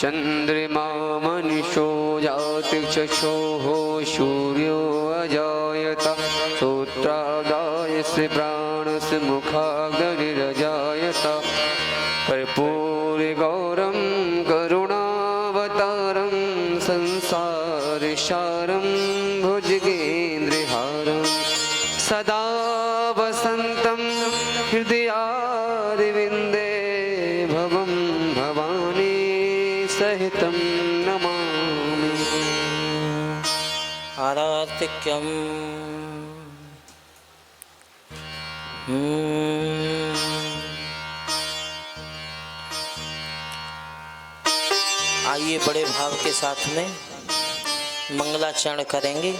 चंद्रमा मनुष्यो जाति चक्षुः सूर्यो अजायत श्रोत्रादायस्य प्राणस्य मुखाग्निरजायत कर्पूरगौरं करुणावतारं संसारसारं भुजगेन्द्रहारं सदा वसन्तं हृदयारविन्दे भवं भवानी सहितं नमामि। आराधिक्यं आइए बड़े भाव के साथ में मंगलाचरण करेंगे।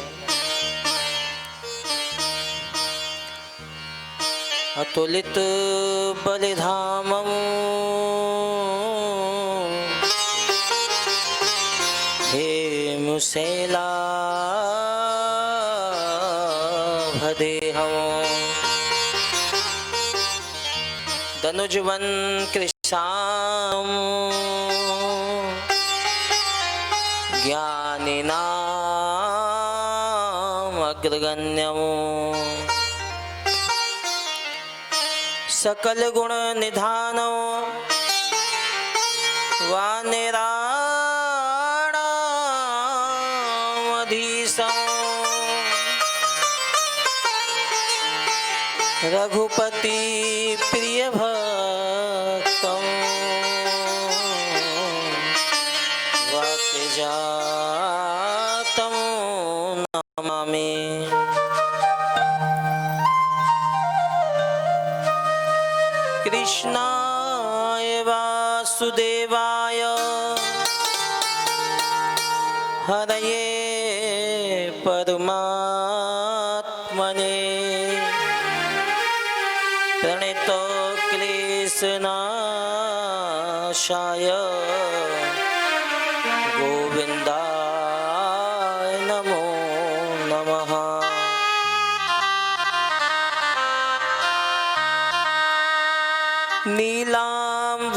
अतुलित बलिधामं हेमुशैलाभदेहं दनुजवन कृशां ज्ञानिनाम् अग्रगण्यं सकल गुण निधानं वानिराणामधीशं रघुपति प्रिय भक्तं वाक्यजातं नमामि। कृष्णाय वासुदेवाय हरये परमात्मने प्रणतो क्लेशनाशाय गोविन्दाय नमो नमः।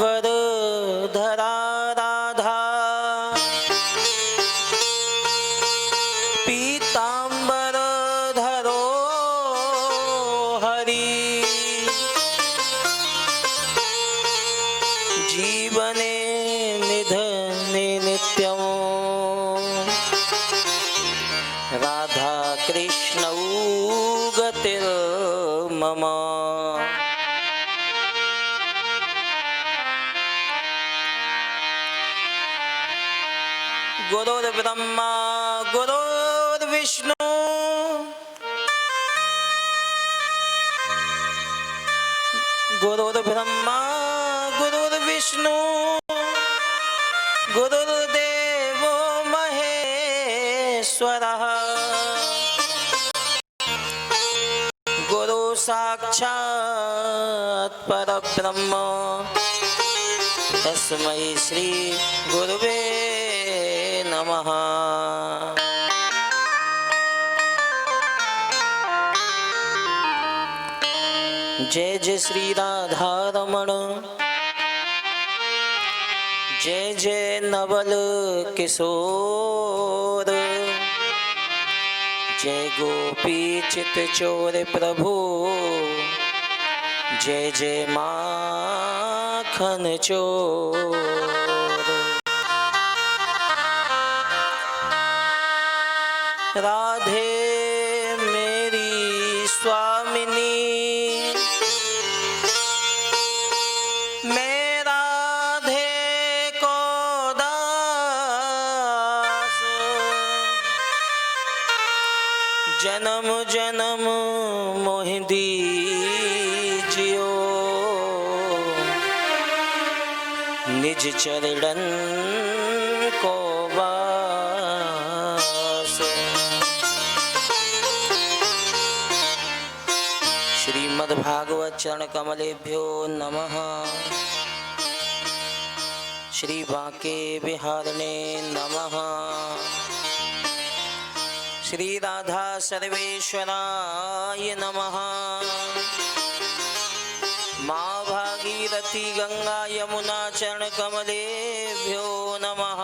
नीलांबरधरा राधा पीतांबरधरो हरि जीवने निधने नित्यं राधा कृष्णौ गतिर्मम। गुरुर्ब्रह्मा गुरुर्विष्णु गुरुर्ब्रह्मा गुरुर्विष्णु गुरुर्देवो महेश्वरः गुरु साक्षात् परब्रह्म तस्मै श्री गुरुवे नमः। जय जय श्री राधा रमण, जय जय नवल किशोर, जय गोपी चित चोर प्रभु, जय जय माखन चोर। राधे मेरी स्वामिनी, मैं राधे को दास, जन्म जन्म मोहि दीजियो, निज चरणन को वास। श्रीमद्भागवत चरण कमलेभ्यो नमः। श्री बांके बिहारिणे नमः। श्री राधा सर्वेश्वराय नमः। माँ भागीरथी भागीरथी गंगा यमुना चरण कमलेभ्यो नमः।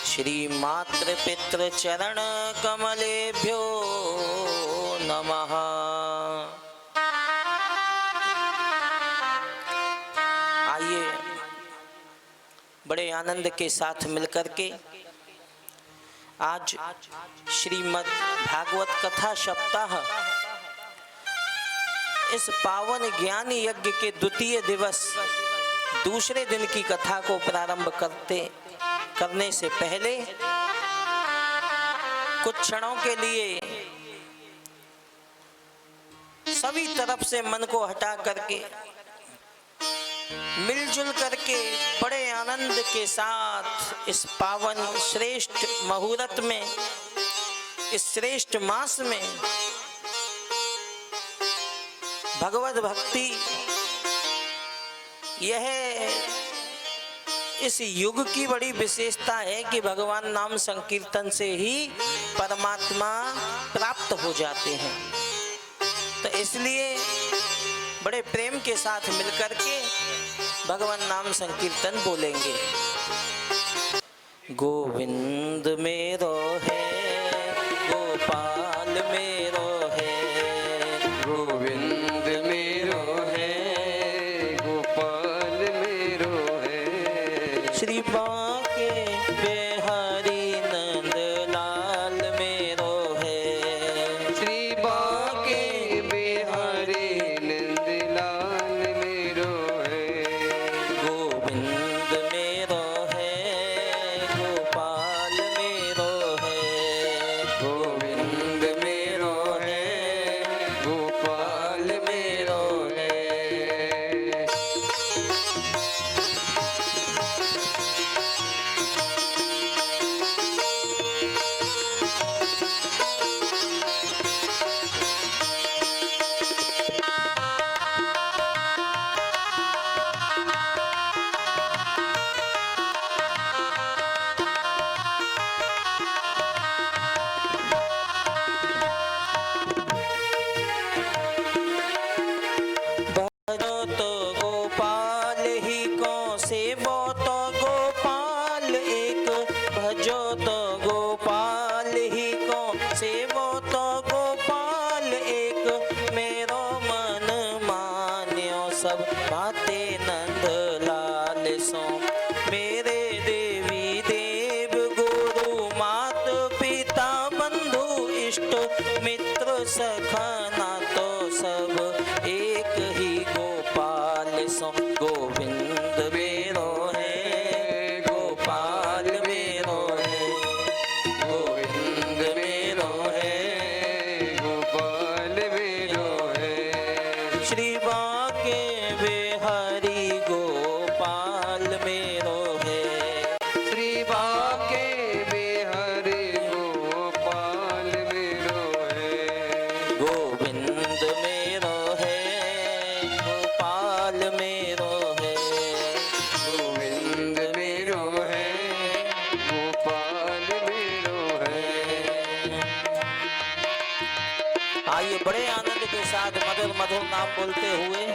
श्री मातृ पितृ चरण कमलेभ्यो नमः। आइए बड़े आनंद के साथ मिलकर के आज श्रीमद् भागवत कथा सप्ताह इस पावन ज्ञान यज्ञ के द्वितीय दिवस दूसरे दिन की कथा को प्रारंभ करने से पहले कुछ क्षणों के लिए सभी तरफ से मन को हटा करके मिलजुल करके बड़े आनंद के साथ इस पावन श्रेष्ठ मुहूर्त में, इस श्रेष्ठ मास में भगवत भक्ति यह इस युग की बड़ी विशेषता है कि भगवान नाम संकीर्तन से ही परमात्मा प्राप्त हो जाते हैं। तो इसलिए बड़े प्रेम के साथ मिलकर के भगवान नाम संकीर्तन बोलेंगे। गोविंद मेरो है, गोपाल मेरो है, गोविंद मेरो है, गोपाल मेरो है। श्री बांके बिहारी नंद लाल मेरो है, श्री बांके बिहारी नंद लाल मेरो है। गोविंद मेरो है, गोपाल मेरो है, गोविंद मेरो है, गोपाल मेरो है। भजो तो गोपाल ही को सेवो तो गोपाल एक, भजो तो गोपाल ही को सेवो तो गोपाल एक। मेरो मन मान्यो सब बातें नंद लाल सो, मेरे देवी देव गुरु मात पिता बंधु इष्ट मित्र सखा नातो सब एक ही गोपाल सो। गोविंद मेरो है, गोपाल मेरो है, गोविंद मेरो है, गोपाल मेरो है। श्री बांके बिहारी गोपाल मेरो है, श्री बांके बिहारी गोपाल मेरो है। गोविंद मेरो है, गोपाल मेरो है। गोविंद मेरो है, गोपाल मेरो है। आइए बड़े आनंद के साथ मधुर मधुर नाम बोलते हुए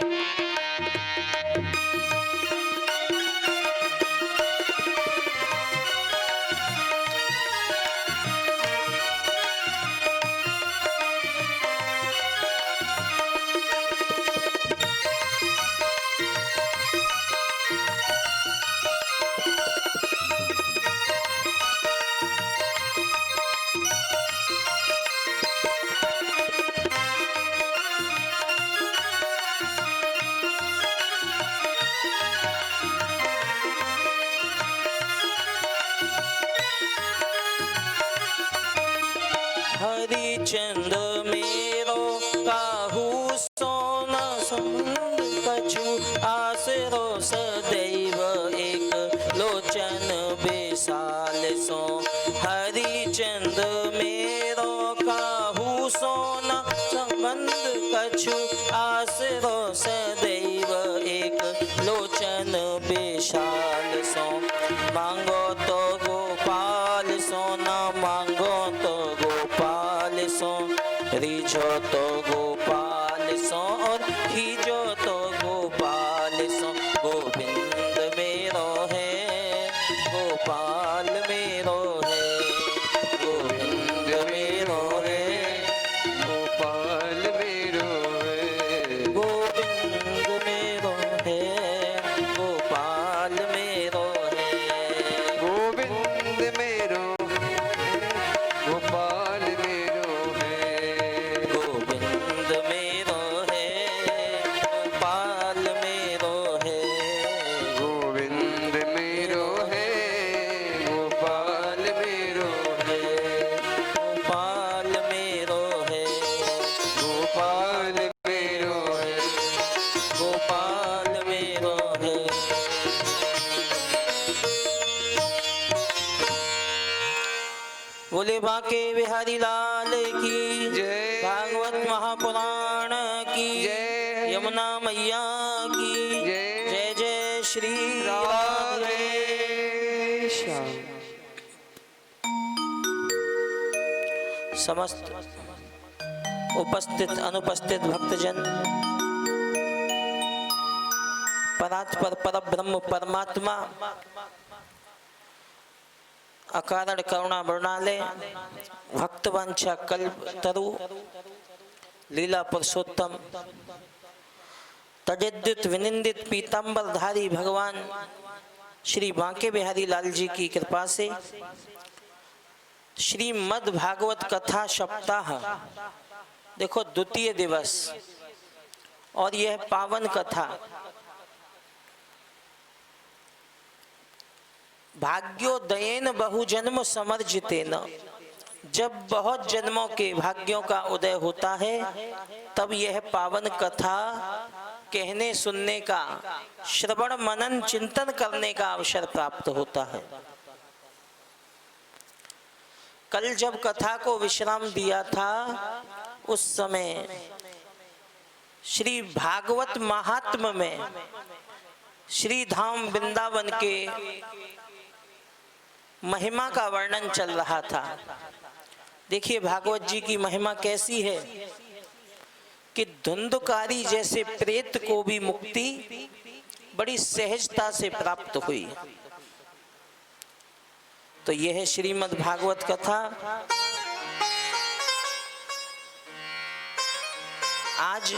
हरिचंद मेरो काहू सोना समुंद कछु आसरो सदैव एक लोचन बेसाल सो। हरिचंद मेरो काहू सोना संबंध कछु आसरो सदैव एक लोचन बेसाल सो। मांगो तो गोपाल सोना, मांगो तो गोपाल सो, रिझो तो गोपाल सो और ही बोले बांके बिहारी लाल की जय। भागवत महापुराण की जय। यमुना मैया की जय। जय जय श्री राधे श्याम। समस्त उपस्थित अनुपस्थित भक्तजन, परात्पर परब्रह्म परमात्मा अकारण करुणा वर्णालय भक्तवंशा कल्प तरु लीला पुरुषोत्तम तजद्युत विनिंदित पीतांबरधारी भगवान श्री बांके बिहारी लाल जी की कृपा से श्रीमद् भागवत कथा सप्ताह, देखो द्वितीय दिवस, और यह पावन कथा भाग्योदयेन बहुजन्म समर्जितेन, जब बहुत जन्मों के भाग्यों का उदय होता है तब यह पावन कथा कहने सुनने का, श्रवण मनन चिंतन करने का अवसर प्राप्त होता है। कल जब कथा को विश्राम दिया था उस समय श्री भागवत महात्म्य में श्री धाम वृंदावन के महिमा का वर्णन चल रहा था। देखिए भागवत जी की महिमा कैसी है कि धुंधकारी जैसे प्रेत को भी मुक्ति बड़ी सहजता से प्राप्त हुई। तो यह है श्रीमद् भागवत कथा। आज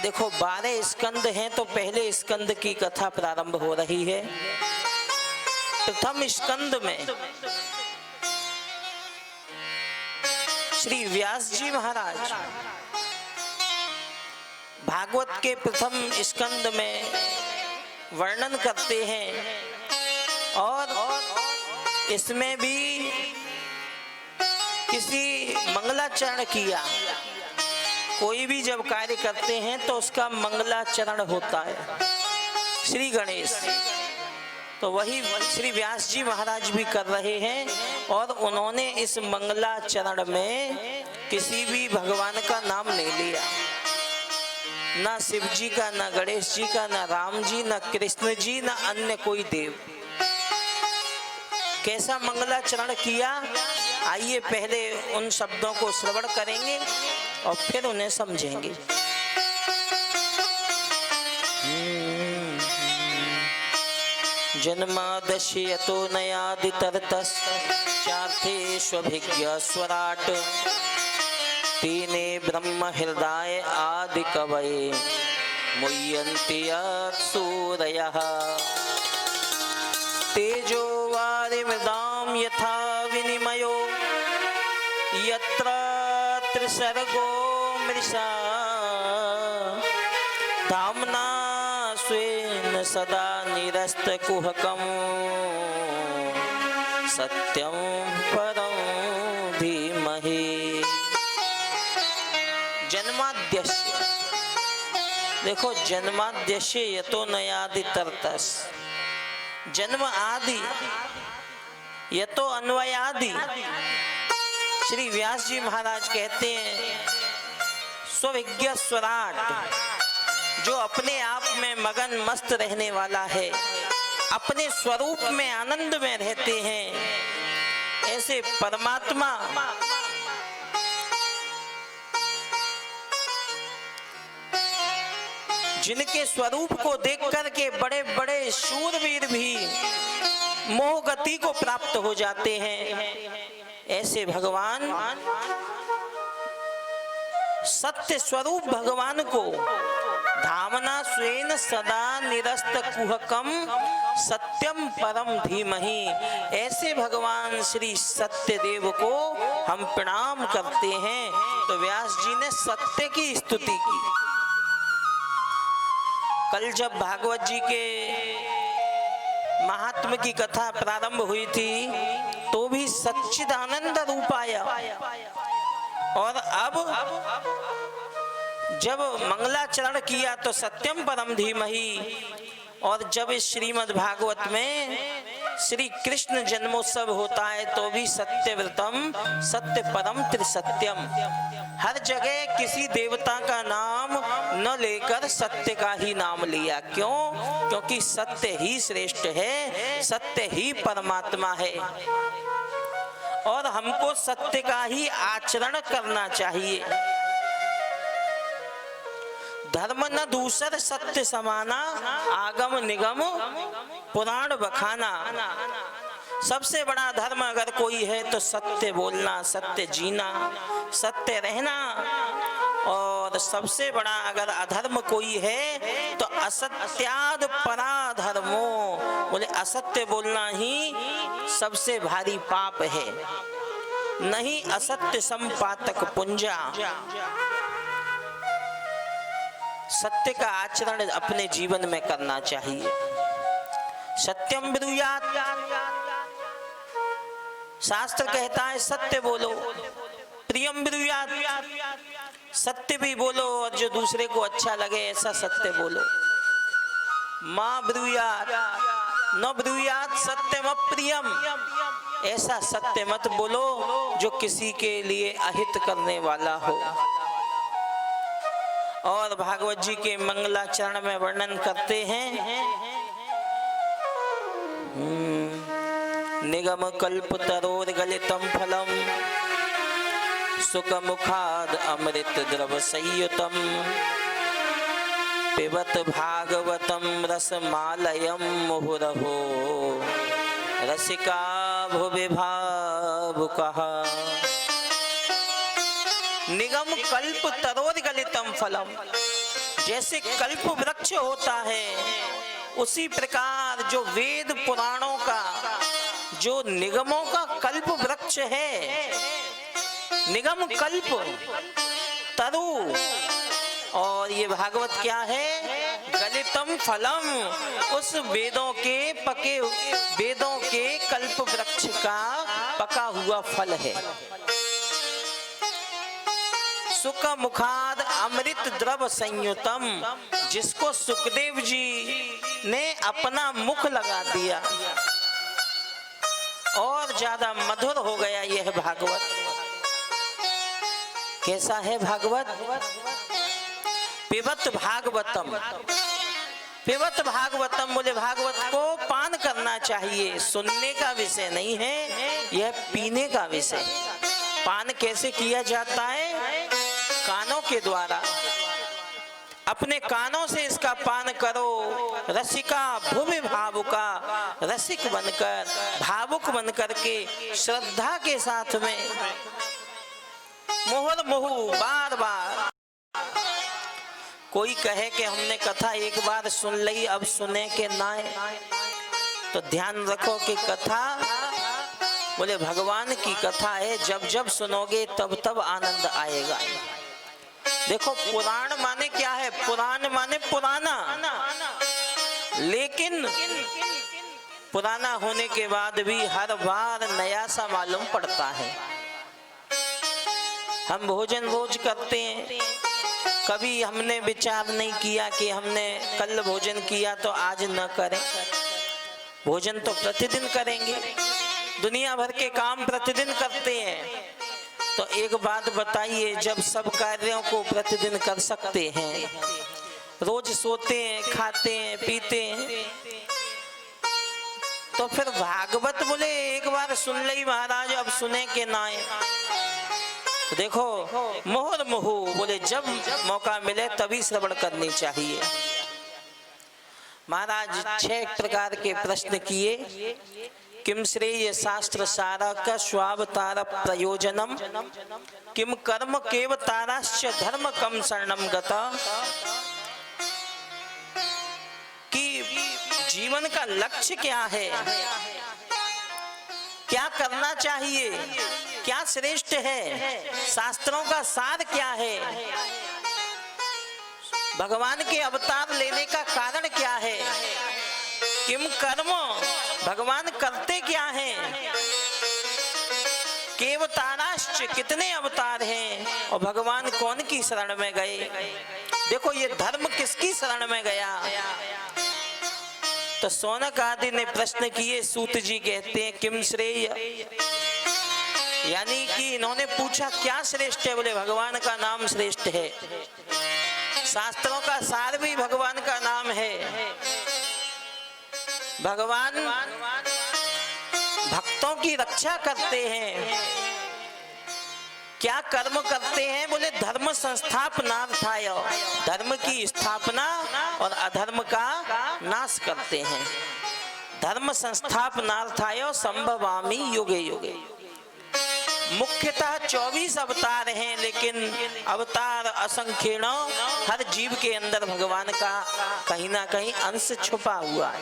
देखो 12 स्कंद हैं, तो पहले स्कंद की कथा प्रारंभ हो रही है। प्रथम स्कंद में श्री व्यास जी महाराज भागवत के प्रथम स्कंद में वर्णन करते हैं, और इसमें भी किसी मंगलाचरण किया। कोई भी जब कार्य करते हैं तो उसका मंगलाचरण होता है, श्री गणेश। तो वही श्री व्यास जी महाराज भी कर रहे हैं, और उन्होंने इस मंगलाचरण में किसी भी भगवान का नाम नहीं लिया, ना शिव जी का, ना गणेश जी का, ना राम जी, ना कृष्ण जी, ना अन्य कोई देव। कैसा मंगलाचरण किया, आइए पहले उन शब्दों को श्रवण करेंगे और फिर उन्हें समझेंगे। जन्मादश्यतो नयादितरतस् चार्थेष्वभिज्ञ स्वराट तेने ब्रह्म हृदय आदि कवये मुह्यन्ति सूरयः तेजो वारिमृदां यथा विनिमयो यत्र त्रिसर्गो मृषा धाम्ना स्वेन सदा निरस्तकुहकं सत्यं परं धीमहि। जन्माद्यस्य, देखो जन्माद्यस्य यतो नयादि तरतस्, जन्म आदि यतो अन्वयादि। श्री व्यास जी महाराज कहते हैं स्वविज्ञ स्वराट, जो अपने आप में मगन मस्त रहने वाला है, अपने स्वरूप में आनंद में रहते हैं, ऐसे परमात्मा जिनके स्वरूप को देख करके बड़े बड़े शूरवीर भी मोह गति को प्राप्त हो जाते हैं, ऐसे भगवान सत्य स्वरूप भगवान को धामना स्वेन सदा निरस्त कुहकम सत्यम परम धीमहि, ऐसे भगवान श्री सत्य देव को हम प्रणाम करते हैं। तो व्यास जी ने सत्य की स्तुति की। कल जब भागवत जी के महात्म्य की कथा प्रारंभ हुई थी तो भी सच्चिदानंद रूप आया, और अब जब मंगलाचरण किया तो सत्यम परम धीमहि, और जब इस श्रीमद् भागवत में श्री कृष्ण जन्मोत्सव होता है तो भी सत्यव्रतम सत्य परम त्रिसत्यम, हर जगह किसी देवता का नाम न लेकर सत्य का ही नाम लिया। क्यों? क्योंकि सत्य ही श्रेष्ठ है, सत्य ही परमात्मा है और हमको सत्य का ही आचरण करना चाहिए। धर्म न दूसर सत्य समाना, आगम निगम पुराण बखाना। सबसे बड़ा धर्म अगर कोई है तो सत्य बोलना, सत्य जीना, सत्य रहना। और सबसे बड़ा अगर अधर्म कोई है तो असत्याद परा धर्मो, बोले असत्य बोलना ही सबसे भारी पाप है। नहीं असत्य संपातक पुंजा, सत्य का आचरण अपने जीवन में करना चाहिए। सत्यम ब्रूयात, शास्त्र कहता है सत्य बोलो। प्रियम ब्रूयात, सत्य भी बोलो और जो दूसरे को अच्छा लगे ऐसा सत्य बोलो। मां ब्रूयात न ब्रूयात सत्यम अप्रियम, ऐसा सत्य मत बोलो जो किसी के लिए अहित करने वाला हो। और भागवत जी के मंगलाचरण में वर्णन करते हैं, निगम कल्प तरोर गलितम फलम, सुख मुखाद अमृत द्रव संयुतम, पिबत भागवतम रसमालयम मुहुरहो, रसिका भुवि भावुकः। निगम कल्प तरोर गलितम फलम, जैसे कल्प वृक्ष होता है उसी प्रकार जो वेद पुराणों का, जो निगमों का कल्प वृक्ष है, निगम कल्प तरु, और ये भागवत क्या है? गलितम फलम, उस वेदों के पके, वेदों के कल्प वृक्ष का पका हुआ फल है। सुख मुखाद अमृत द्रव संयुतम, जिसको सुखदेव जी ने अपना मुख लगा दिया और ज्यादा मधुर हो गया यह भागवत। कैसा है भागवत? पिबत भागवतम, पिबत भागवतम, बोले भागवत को पान करना चाहिए। सुनने का विषय नहीं है, यह पीने का विषय। पान कैसे किया जाता है? कानों के द्वारा। अपने कानों से इसका पान करो। रसिका भुवि भावुका, रसिक बनकर, भावुक बनकर के श्रद्धा के साथ में मुहुर मुहु बार बार। कोई कहे कि हमने कथा एक बार सुन ली अब सुने के नाय, तो ध्यान रखो कि कथा, बोले भगवान की कथा है, जब जब सुनोगे तब तब आनंद आएगा। देखो पुराण माने क्या है? पुराण माने पुराना, लेकिन पुराना होने के बाद भी हर बार नया सा मालूम पड़ता है। हम भोजन रोज करते हैं, कभी हमने विचार नहीं किया कि हमने कल भोजन किया तो आज न करें। भोजन तो प्रतिदिन करेंगे, दुनिया भर के काम प्रतिदिन करते हैं। तो एक बात बताइए, जब सब कार्यों को प्रतिदिन कर सकते हैं, रोज सोते हैं, खाते हैं, पीते हैं, तो फिर भागवत बोले एक बार सुन ली महाराज अब सुने के नाय। देखो मोहर मोहु, बोले जब मौका मिले तभी श्रवण करनी चाहिए। महाराज 6 प्रकार के प्रश्न किए। किम श्रेय शास्त्र सारक स्वावतार प्रयोजनम, किम कर्म केवताराश्च धर्म कम शरणम गता, कि जीवन का लक्ष्य क्या है, क्या करना चाहिए, क्या श्रेष्ठ है, शास्त्रों का सार क्या है, भगवान के अवतार लेने का कारण क्या है, किम कर्म, भगवान करते क्या हैं, केवताराश्च, कितने अवतार हैं, और भगवान कौन की शरण में गए। देखो ये धर्म किसकी शरण में गया? तो सौनक आदि ने प्रश्न किए। सूत जी कहते हैं किम श्रेय, यानी कि इन्होंने पूछा क्या श्रेष्ठ है। बोले भगवान का नाम श्रेष्ठ है, शास्त्रों का सार भी भगवान का नाम है। भगवान भक्तों की रक्षा करते हैं। क्या कर्म करते हैं? बोले धर्म संस्थापनार्थाय, धर्म की स्थापना और अधर्म का नाश करते हैं। धर्म संस्थापनार्थाय संभवामि युगे युगे। मुख्यतः 24 अवतार हैं, लेकिन अवतार असंख्यण, हर जीव के अंदर भगवान का कहीं ना कहीं अंश छुपा हुआ है।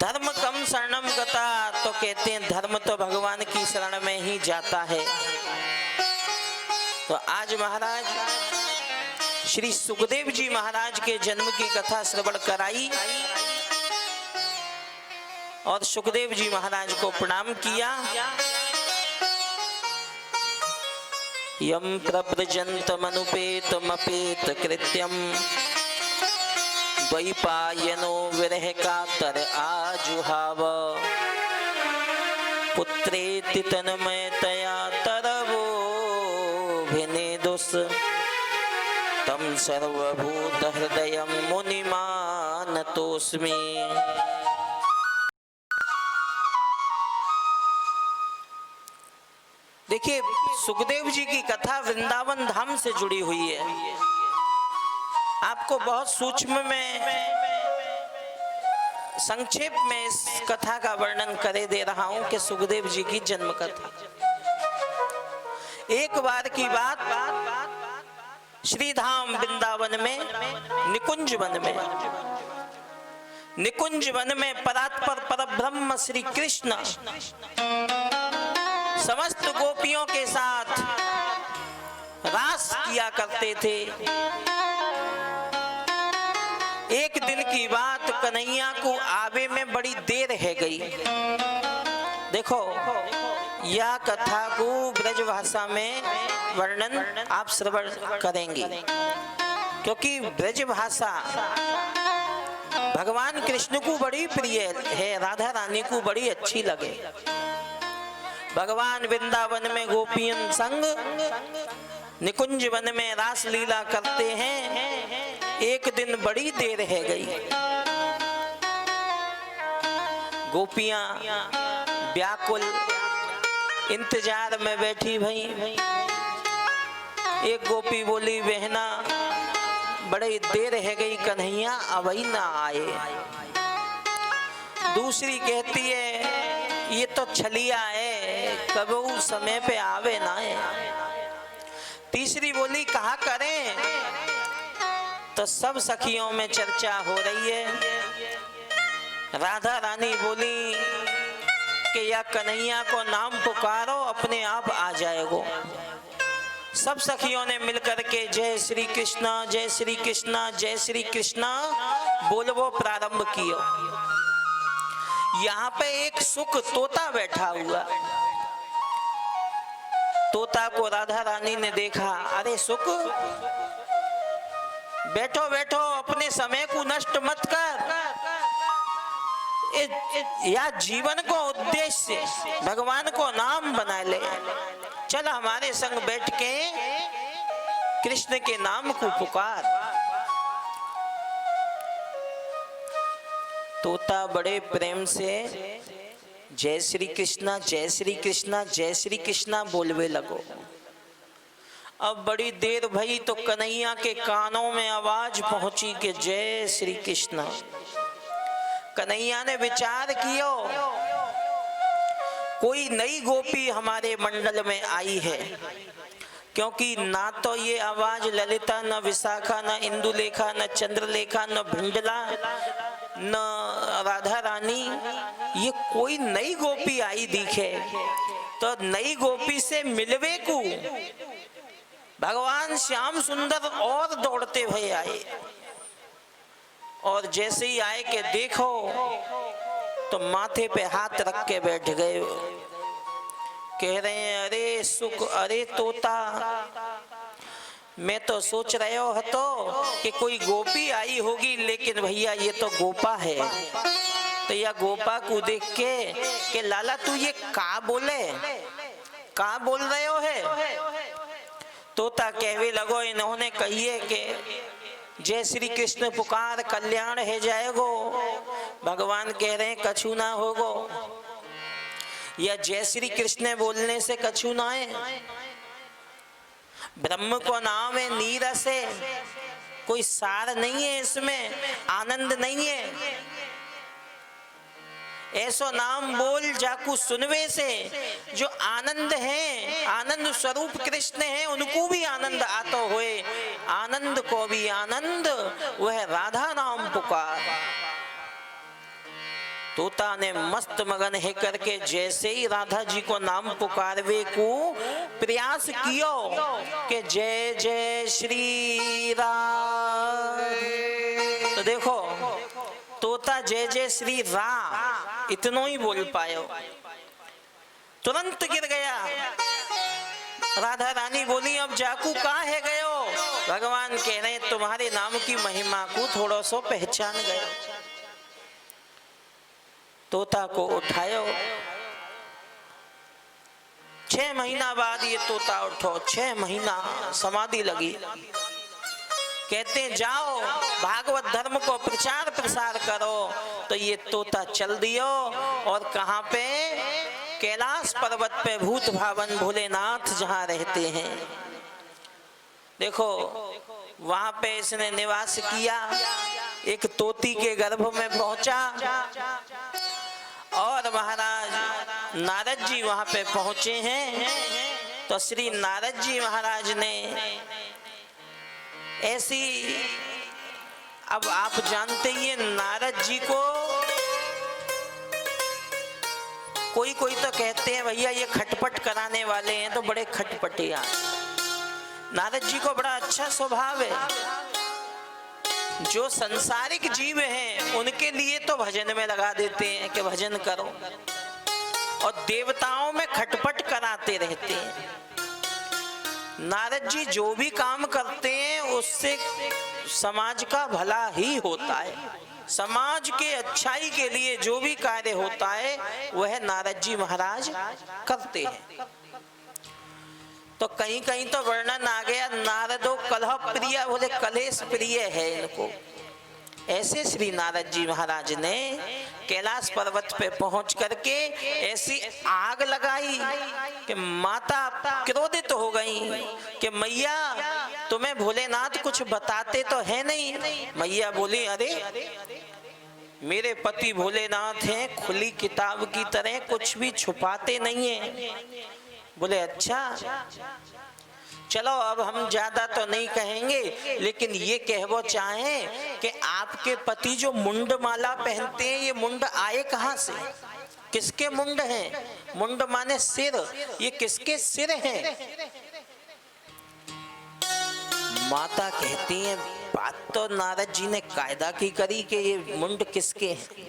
धर्म कम शरणम गता, तो कहते हैं धर्म तो भगवान की शरण में ही जाता है। तो आज महाराज श्री सुखदेव जी महाराज के जन्म की कथा श्रवण कराई और सुखदेव जी महाराज को प्रणाम किया। यम प्रव्रजन्तमनुपेतमपेत कृत्यम द्वैपायनो विरह कातर आजुहाव पुत्रेति तन्मयतया तरवो भिनेदुस तम सर्वभूत हृदयं मुनिमानतोऽस्मि। देखिए सुखदेव जी की कथा वृंदावन धाम से जुड़ी हुई है। आपको बहुत सूक्ष्म में संक्षेप में इस कथा का वर्णन करे दे रहा हूं कि सुखदेव जी की जन्म कथा। एक बार की बात, श्रीधाम वृंदावन में निकुंज वन में परात्पर परब्रह्म श्री कृष्ण समस्त गोपियों के साथ रास किया करते थे। एक दिन की बात, कन्हैया को आवे में बड़ी देर है गई। देखो यह कथा को ब्रज भाषा में वर्णन आप श्रवण करेंगे, क्योंकि ब्रज भाषा भगवान कृष्ण को बड़ी प्रिय है, राधा रानी को बड़ी अच्छी लगे। भगवान वृंदावन में गोपियन संग निकुंज वन में रास लीला करते हैं। एक दिन बड़ी देर है गई, गोपियां व्याकुल इंतजार में बैठी भई। एक गोपी बोली बहना बड़ी देर है गई, कन्हैया अभी ना आए। दूसरी कहती है ये तो छलिया है, कबू समय पे आवे ना है। तीसरी बोली कहा करें? तो सब सखियों में चर्चा हो रही है। राधा रानी बोली कि या कन्हैया को नाम पुकारो, अपने आप आ जाएगो। सब सखियों ने मिलकर के जय श्री कृष्णा जय श्री कृष्णा जय श्री कृष्णा बोलवो प्रारंभ किया। यहाँ पे एक सुख तोता बैठा हुआ। तोता को राधा रानी ने देखा, अरे सुख बैठो बैठो, अपने समय को नष्ट मत कर। या जीवन को उद्देश्य भगवान को नाम बना ले। चल हमारे संग बैठ के कृष्ण के नाम को पुकार। तोता बड़े प्रेम से जय श्री कृष्णा जय श्री कृष्णा जय श्री कृष्णा बोलवे लगो। अब बड़ी देर भई तो कन्हैया के कानों में आवाज पहुंची कि जय श्री कृष्णा। कन्हैया ने विचार किया कोई नई गोपी हमारे मंडल में आई है, क्योंकि ना तो ये आवाज ललिता, न विशाखा, न इंदुलेखा, न चंद्रलेखा, न भिंडला, न राधा रानी, ये कोई नई गोपी आई दिखे। तो नई गोपी से मिलवे को भगवान श्याम सुंदर और दौड़ते हुए आए। और जैसे ही आए के देखो तो माथे पे हाथ रख के बैठ गए। कह रहे हैं अरे सुख, अरे तोता, मैं तो सोच रहे हो तो कि कोई गोपी आई होगी, लेकिन भैया ये तो गोपा है। तो यह गोपा को देख के लाला तू ये का बोले, का बोल रहे हो है? तोता कहवे लगो इन्होंने कहिए कि जय श्री कृष्ण पुकार कल्याण है जाएगो। भगवान कह रहे हैं कछु ना होगो। या जय श्री कृष्ण बोलने से कछु ना है। ब्रह्म को नाम है नीरस है, कोई सार नहीं है, इसमें आनंद नहीं है। ऐसो नाम बोल जाकू सुनवे से जो आनंद है, आनंद स्वरूप कृष्ण है, उनको भी आनंद आतो होए। आनंद को भी आनंद वह राधा नाम पुकार। तोता ने मस्त मगन है करके जैसे ही राधा जी को नाम पुकारवे को प्रयास कियो कि जय जय श्री राम। तो देखो तोता जय जय श्री राम इतनो ही बोल पायो, तुरंत गिर गया। राधा रानी बोली अब जाकू कहाँ है गयो? भगवान कह रहे तुम्हारे नाम की महिमा को थोड़ा सो पहचान गयो। तोता को उठायो। 6 महीना बाद ये तोता उठो, 6 महीना समाधि लगी। कहते जाओ भागवत धर्म को प्रचार प्रसार करो। तो ये तोता चल दियो और कहाँ पे? कैलाश पर्वत पे भूत भावन भोलेनाथ जहाँ रहते हैं। देखो वहां पे इसने निवास किया। एक तोती के गर्भ में पहुंचा और महाराज नारद जी वहां पे पहुंचे हैं। तो श्री नारद जी महाराज ने ऐसी, अब आप जानते ही नारद जी को कोई कोई तो कहते हैं भैया ये खटपट कराने वाले हैं, तो बड़े खटपटिया। नारद जी को बड़ा अच्छा स्वभाव है। जो संसारिक जीव हैं उनके लिए तो भजन में लगा देते हैं कि भजन करो, और देवताओं में खटपट कराते रहते हैं। नारद जी जो भी काम करते हैं उससे समाज का भला ही होता है। समाज के अच्छाई के लिए जो भी कार्य होता है वह नारद जी महाराज करते हैं। तो कहीं कहीं तो वर्णन आ गया नारदो कलह प्रिय, बोले कलेश प्रिय है इनको। ऐसे श्री नारद जी महाराज ने कैलाश पर्वत पे पहुंच करके ऐसी आग लगाई कि माता क्रोधित हो गई कि मैया तुम्हें भोलेनाथ कुछ बताते तो है नहीं। मैया बोली अरे मेरे पति भोलेनाथ हैं, खुली किताब की तरह, कुछ भी छुपाते नहीं है। बोले अच्छा चलो अब हम ज्यादा तो नहीं कहेंगे, लेकिन ये कहवो चाहें कि आपके पति जो मुंड माला पहनते हैं ये मुंड आए कहाँ से? किसके मुंड हैं? मुंड माने सिर, ये किसके सिर हैं? माता कहती हैं बात तो नारद जी ने कायदा की करी कि ये मुंड किसके हैं।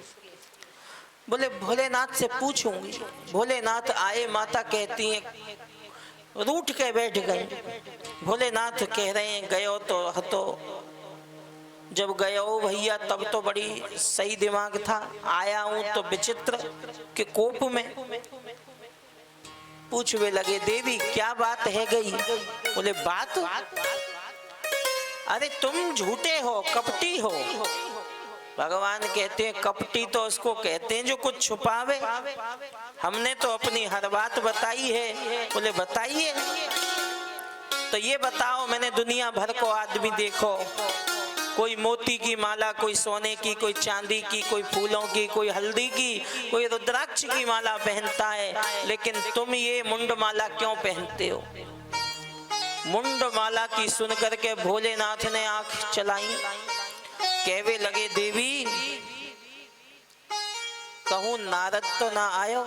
बोले भोलेनाथ से पूछूंगी। भोलेनाथ आए, माता कहती हैं रूठ के बैठ गए। भोलेनाथ कह रहे हैं गयो तो हतो। जब गयो भैया तब तो बड़ी सही दिमाग था, आया हूं तो विचित्र के कोप में। पूछवे लगे देवी क्या बात है गई? बोले बात, अरे तुम झूठे हो, कपटी हो। भगवान कहते हैं कपटी तो उसको कहते हैं जो कुछ छुपावे। हमने तो अपनी हर बात बताई है। बोले बताइए। तो ये बताओ, मैंने दुनिया भर को आदमी देखो, कोई मोती की माला, कोई सोने की, कोई चांदी की, कोई फूलों की, कोई हल्दी की, कोई रुद्राक्ष की माला पहनता है, लेकिन तुम ये मुंड माला क्यों पहनते हो? मुंड माला की सुन करके भोलेनाथ ने आंख चलाई। कहवे लगे देवी कहूं नारद तो ना आयो?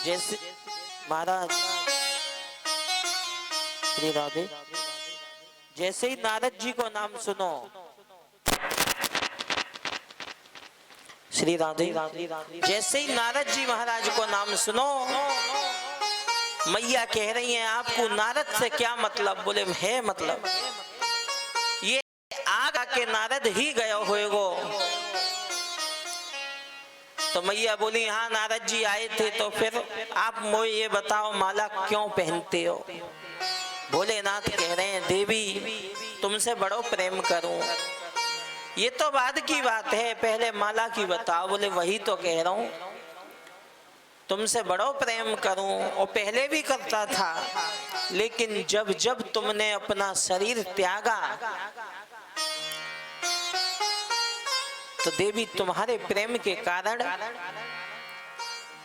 जैसे महाराज श्री राधे, जैसे ही नारद जी को नाम सुनो, श्री राधे, जैसे ही नारद जी महाराज को नाम सुनो मैया कह रही हैं आपको नारद से क्या मतलब? बोले है मतलब ये आग के नारद ही गयो होएगो। तो मैया बोली हाँ नारद जी आए थे। तो फिर आप मुझे ये बताओ माला क्यों पहनते हो? भोलेनाथ कह रहे हैं देवी तुमसे बड़ो प्रेम करूं। ये तो बाद की बात है, पहले माला की बताओ। बोले वही तो कह रहा हूं, तुमसे बड़ो प्रेम करूं और पहले भी करता था, लेकिन जब जब तुमने अपना शरीर त्यागा तो देवी तुम्हारे प्रेम के कारण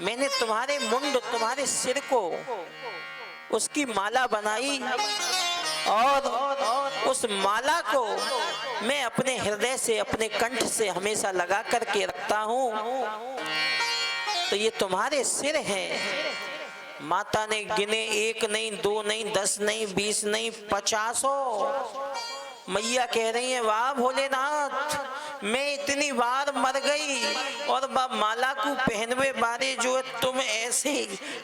मैंने तुम्हारे मुंड, तुम्हारे सिर को उसकी माला बनाई और उस माला को मैं अपने हृदय से, अपने कंठ से हमेशा लगा करके रखता हूं। तो ये तुम्हारे सिर हैं। माता ने गिने, 1 नहीं, 2 नहीं, 10 नहीं, 20 नहीं, 50। मैया कह रही है वाह भोलेनाथ, मैं इतनी बार मर गई और माला को पहनवे बारे जो है तुम ऐसे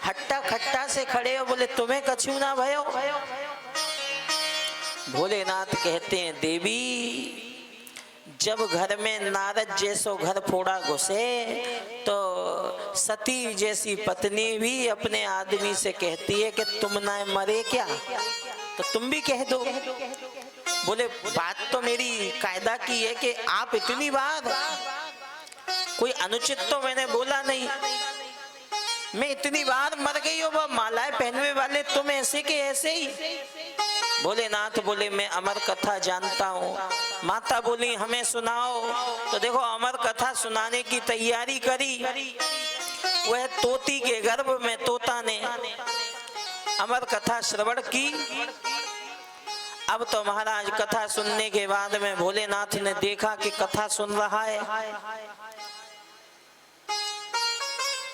हट्टा खट्टा से खड़े हो। बोले तुम्हें कछु ना भयो? भोलेनाथ कहते हैं देवी जब घर में नारद जैसो घर फोड़ा घुसे तो सती जैसी पत्नी भी अपने आदमी से कहती है कि तुम ना मरे क्या, तो तुम भी कह दो। बोले बात तो मेरी कायदा की है कि आप इतनी बार, कोई अनुचित तो मैंने बोला नहीं, मैं इतनी बार मर गई हो, वह मालाएं पहनने वाले तुम ऐसे के ऐसे ही। भोलेनाथ बोले मैं अमर कथा जानता हूँ। माता बोली हमें सुनाओ। तो देखो अमर कथा सुनाने की तैयारी करी, वह तोती के गर्भ में तोता ने अमर कथा श्रवण की। अब तो महाराज कथा सुनने के बाद में भोलेनाथ ने देखा कि कथा सुन रहा है,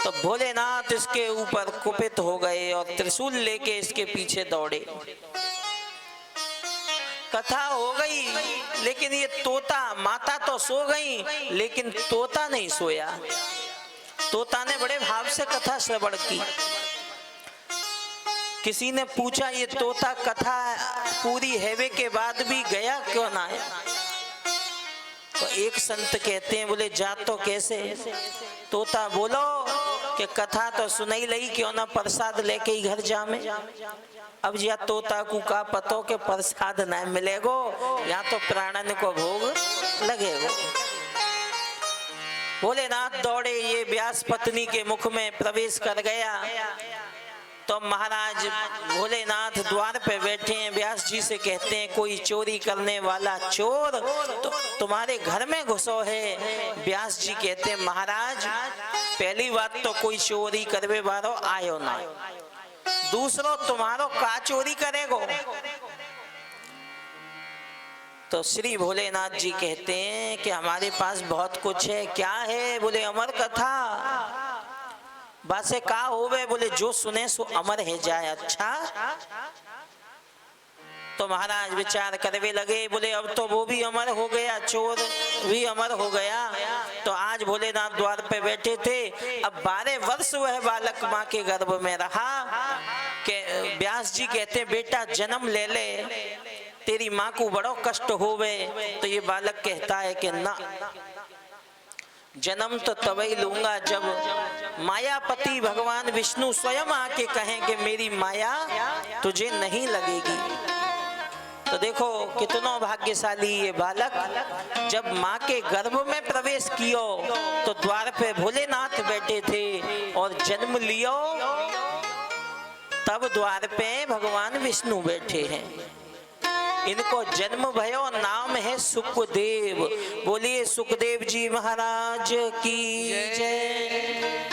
तो भोलेनाथ इसके ऊपर कुपित हो गए और त्रिशूल लेके इसके पीछे दौड़े। कथा हो गई, लेकिन ये तोता, माता तो सो गई लेकिन तोता नहीं सोया। तोता ने बड़े भाव से कथा श्रवण की। किसी ने पूछा ये तोता कथा पूरी हेवे के बाद भी गया क्यों ना है? तो एक संत कहते हैं बोले जा तो कैसे? तोता बोलो कि कथा तो सुनाई लगी, क्यों ना प्रसाद लेके ही घर जामे। अब या तोता को का पतो के प्रसाद न मिलेगो, या तो प्राणन को भोग लगेगो। भोलेनाथ दौड़े, ये व्यास पत्नी के मुख में प्रवेश कर गया। तो महाराज भोलेनाथ द्वार पे बैठे हैं, व्यास जी से कहते हैं कोई चोरी करने वाला चोर तो तुम्हारे घर में घुसो है। व्यास जी कहते हैं महाराज पहली बात तो कोई चोरी करवे वालो आयो ना, दूसरो तुम्हारो का चोरी करेगो। तो श्री भोलेनाथ जी कहते हैं कि हमारे पास बहुत कुछ है। क्या है? बोले अमर कथा। बासे का होवे? बोले जो सुने सो अमर है जाए। अच्छा, तो महाराज विचार करवे लगे। बोले अब तो वो भी अमर हो गया, चोर भी अमर हो गया। तो आज भोलेनाथ द्वार पे बैठे थे। अब 12 वर्ष वह बालक माँ के गर्भ में रहा। के व्यास जी कहते बेटा जन्म ले ले, तेरी माँ को बड़ो कष्ट होवे। तो ये बालक कहता है कि ना, जन्म तो तभी लूंगा जब मायापति भगवान विष्णु स्वयं आके कहें कि मेरी माया तुझे नहीं लगेगी। तो देखो कितना भाग्यशाली ये बालक, जब माँ के गर्भ में प्रवेश कियो तो द्वार पे भोलेनाथ बैठे थे और जन्म लियो तब द्वार पे भगवान विष्णु बैठे हैं। इनको जन्म भयो, नाम है सुखदेव। बोलिए सुखदेव जी महाराज की जय।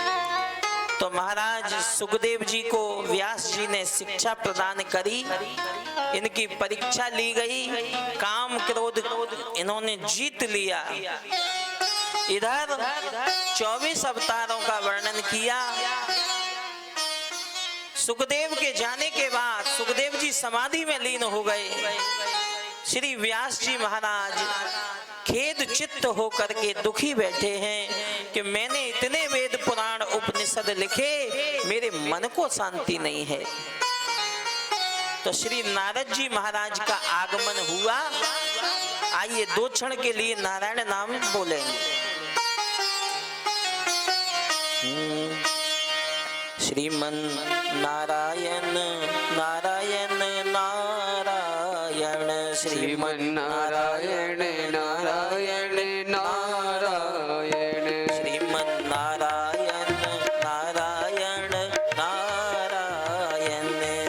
तो महाराज सुखदेव जी को व्यास जी ने शिक्षा प्रदान करी, इनकी परीक्षा ली गई, काम क्रोध इन्होंने जीत लिया। इधर 24 अवतारों का वर्णन किया। सुखदेव के जाने के बाद सुखदेव जी समाधि में लीन हो गए। श्री व्यास जी महाराज खेद चित्त होकर के दुखी बैठे हैं। कि मैंने इतने वेद पुराण उपनिषद लिखे, मेरे मन को शांति नहीं है। तो श्री नारद जी महाराज का आगमन हुआ। आइए 2 क्षण के लिए नारायण नाम बोलेंगे। श्रीमन नारायण नारायण नारायण, श्रीमन नारायण नारायण नारायण, श्रीमन नारायण नारायण नारायण,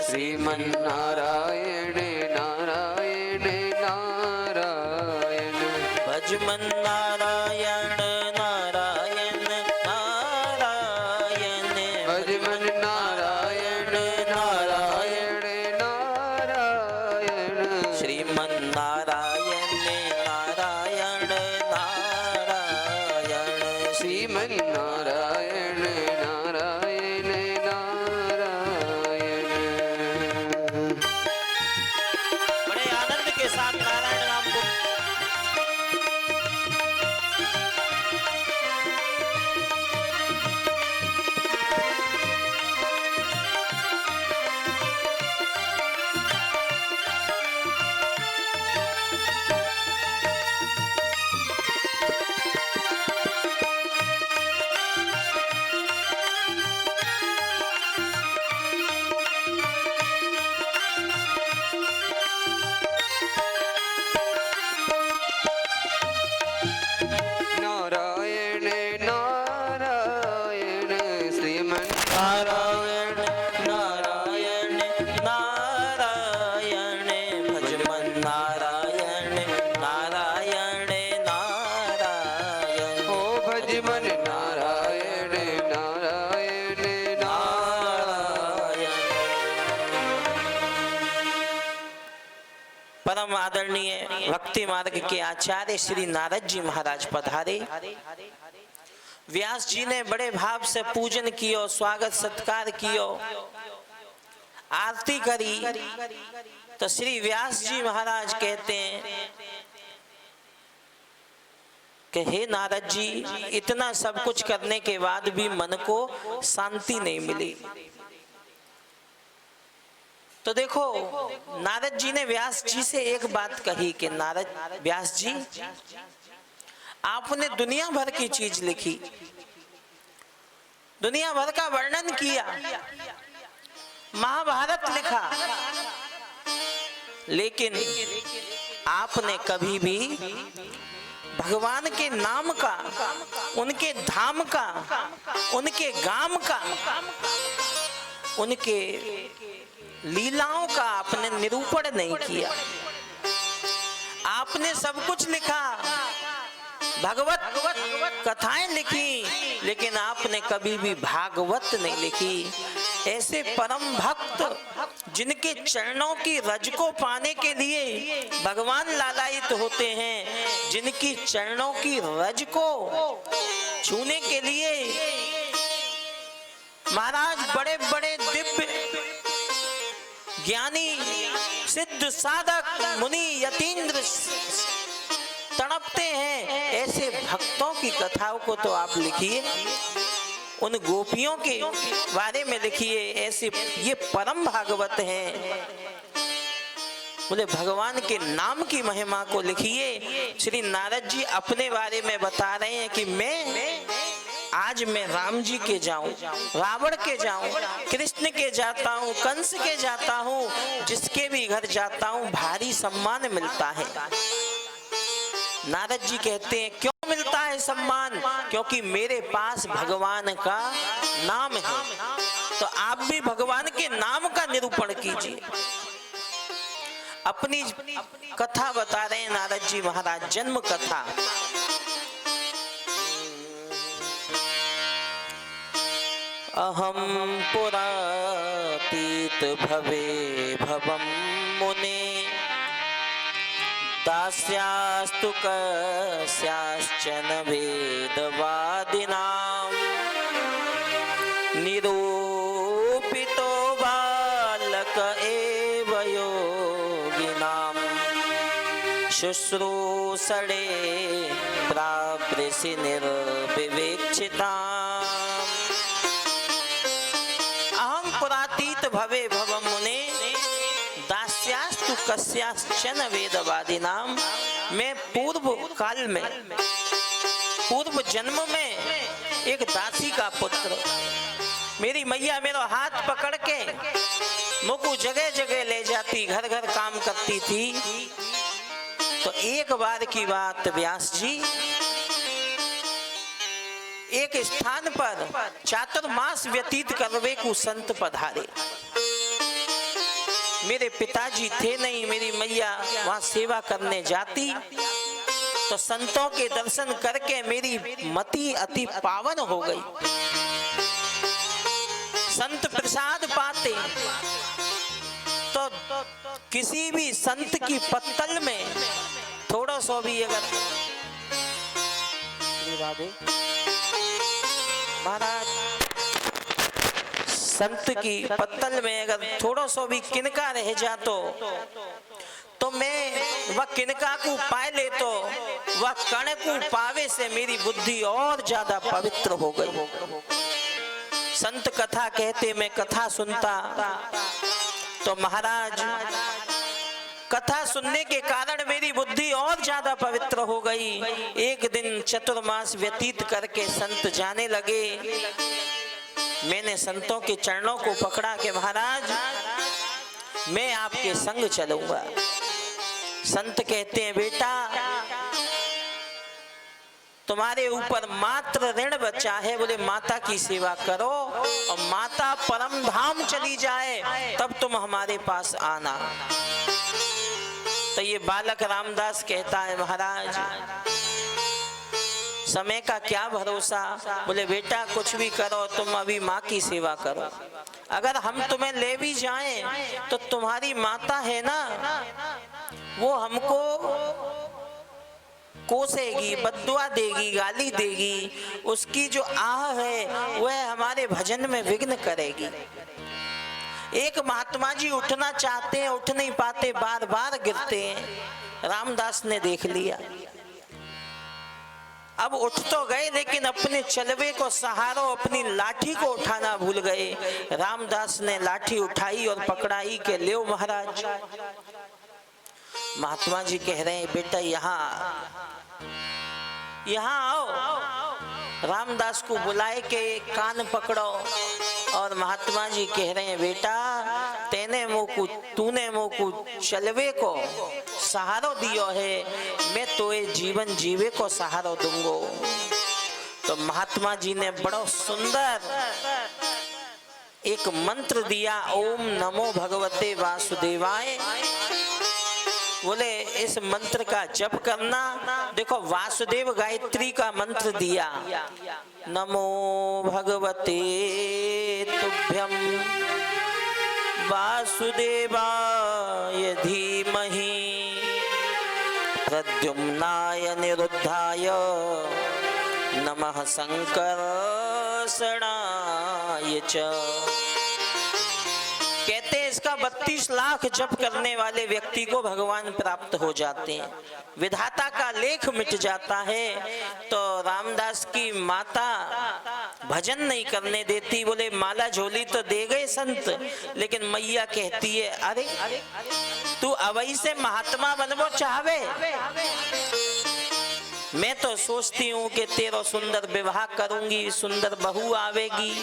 श्रीमन नारायण नारायण नारायण, भजमन नारायण नारायण नारायण, भजमन नारायण नारायण नारायण, श्रीमन नारायण नारायण नारायण, श्रीमन नारायण नारायण नारायण। बड़े आनंद के साथ नारायण नाम को नारायण नारायण, श्रीमन नारायण नारायण नारायण, भजमन नारायण नारायण नारायण, ओ भजमन नारायण नारायण नारायण। परम आदरणीय भक्ति मार्ग के आचार्य श्री नारद जी महाराज पधारे। व्यास जी ने बड़े भाव से पूजन कियो, स्वागत सत्कार कियो, आरती करी। तो श्री व्यास जी महाराज कहते हैं कि हे नारद जी, इतना सब कुछ करने के बाद भी मन को शांति नहीं मिली। तो देखो, नारद जी ने व्यास जी से एक बात कही कि नारद व्यास जी, आपने दुनिया भर की चीज लिखी, दुनिया भर का वर्णन किया, महाभारत लिखा, लेकिन आपने कभी भी भगवान के नाम का, उनके धाम का, उनके गाम का, उनके लीलाओं का आपने निरूपण नहीं किया। आपने सब कुछ लिखा, भगवत कथाएं लिखी, लेकिन आपने कभी भी भागवत नहीं लिखी। ऐसे परम भक्त जिनके चरणों की रज को पाने के लिए भगवान लालायित होते हैं, जिनकी चरणों की रज को छूने के लिए महाराज बड़े बड़े दिव्य ज्ञानी सिद्ध साधक मुनि यतीन्द्र तड़पते हैं, ऐसे भक्तों की कथाओं को तो आप लिखिए, उन गोपियों के बारे में लिखिए। ऐसे ये परम भागवत हैं, बोले भगवान के नाम की महिमा को लिखिए। श्री नारद जी अपने बारे में बता रहे हैं कि आज मैं राम जी के जाऊं, रावण के जाऊं, कृष्ण के जाता हूं, कंस के जाता हूं, जिसके भी घर जाता हूं भारी सम्मान मिलता है। नारद जी कहते हैं क्यों मिलता है सम्मान? क्योंकि मेरे पास भगवान का नाम है। तो आप भी भगवान के नाम का निरूपण कीजिए। अपनी कथा बता रहे हैं नारद जी महाराज, जन्म कथा। अहम पुरातीत भवे भवम मुने, दास्यास्तु कस्याश्चन वेदवादिनां, निरूपितो बालक एव योगिनां, शुश्रूषणे प्राप्यसि निर्विवेक्ष निश्चिताम् अहं पुरातीत भवे भवम मुने दास्यास्तु कस्याश्चन वेदवादिनां। मैं पूर्व काल में, पूर्व जन्म में एक दासी का पुत्र, मेरी मैया मेरा हाथ पकड़ के मुझको जगह जगह ले जाती, घर घर काम करती थी। तो एक बार की बात व्यास जी, एक स्थान पर चातुर्मास व्यतीत करवे को संत पधारे। मेरे पिताजी थे नहीं, मेरी मैया वहां सेवा करने जाती, तो संतों के दर्शन करके मेरी मति अति पावन हो गई। संत प्रसाद पाते तो किसी भी संत की पत्तल में थोड़ा सा भी अगर महाराज संत की पत्तल में अगर थोड़ा सा भी किनका रह जातो तो मैं वह किनका को पाए ले, तो वह कण को पावे से मेरी बुद्धि और ज्यादा पवित्र हो गई। संत कथा कहते, मैं कथा सुनता तो महाराज कथा सुनने के कारण मेरी बुद्धि और ज्यादा पवित्र हो गई। एक दिन चतुर्मास व्यतीत करके संत जाने लगे। मैंने संतों के चरणों को पकड़ा कि महाराज मैं आपके संग चलूंगा। संत कहते हैं, बेटा तुम्हारे ऊपर मात्र ऋण बचा है, बोले माता की सेवा करो और माता परम धाम चली जाए तब तुम हमारे पास आना। तो ये बालक रामदास कहता है, महाराज समय का क्या भरोसा। बोले बेटा कुछ भी करो, तुम अभी माँ की सेवा करो। अगर हम तुम्हें ले भी जाएं तो तुम्हारी माता है ना, वो हमको कोसेगी, बद्दुआ देगी, गाली देगी। उसकी जो आह है वह हमारे भजन में विघ्न करेगी। एक महात्मा जी उठना चाहते हैं, उठ नहीं पाते, बार बार गिरते हैं। रामदास ने देख लिया, अब उठ तो गए लेकिन अपने चलवे को सहारो, अपनी लाठी को उठाना भूल गए। रामदास ने लाठी उठाई और पकड़ाई के ले महाराज। महात्मा जी कह रहे हैं, बेटा यहाँ आओ। रामदास को बुलाए के कान पकड़ो और महात्मा जी कह रहे हैं, बेटा तूने मोकू चलवे को सहारो दियो है, मैं तो ये जीवन जीवे को सहारो दूंगो। तो महात्मा जी ने बड़ा सुंदर एक मंत्र दिया, ओम नमो भगवते वासुदेवाय। बोले इस मंत्र का जप करना। देखो वासुदेव गायत्री का मंत्र दिया, नमो भगवते तुभ्यं वासुदेवाय धीमहि प्रद्युम्नाय निरुद्धाय नमः संकर्षणाय च। कहते हैं इसका 32 लाख जप करने वाले व्यक्ति को भगवान प्राप्त हो जाते हैं, विधाता का लेख मिट जाता है। तो रामदास की माता भजन नहीं करने देती। बोले माला झोली तो दे गए संत, लेकिन मैया कहती है, अरे तू अवई से महात्मा बनबो चाहवे। मैं तो सोचती हूँ कि तेरा सुंदर विवाह करूंगी, सुंदर बहू आवेगी।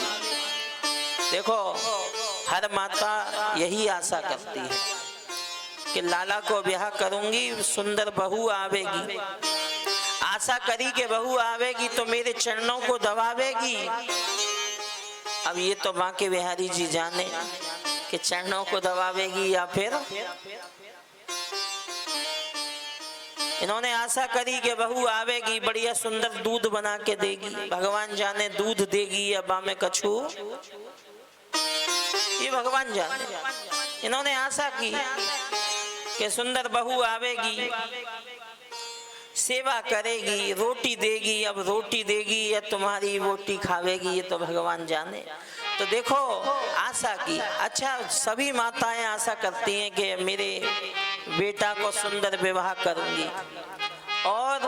देखो हर माता यही आशा करती है कि लाला को ब्याह करूंगी, सुंदर बहू आवेगी। आशा करी कि बहू आवेगी तो मेरे चरणों को दबावेगी। अब ये तो माँ के बिहारी जी जाने कि चरणों को दबावेगी या फिर इन्होंने आशा करी कि बहू आवेगी, बढ़िया सुंदर दूध बना के देगी। भगवान जाने दूध देगी या बामे कछू, ये भगवान जाने। इन्होंने आशा की कि सुंदर बहू आवेगी, सेवा करेगी, रोटी देगी। अब रोटी देगी या तुम्हारी रोटी खावेगी, ये तो भगवान जाने। तो देखो आशा की। अच्छा, सभी माताएं आशा करती हैं कि मेरे बेटा को सुंदर विवाह करूंगी, और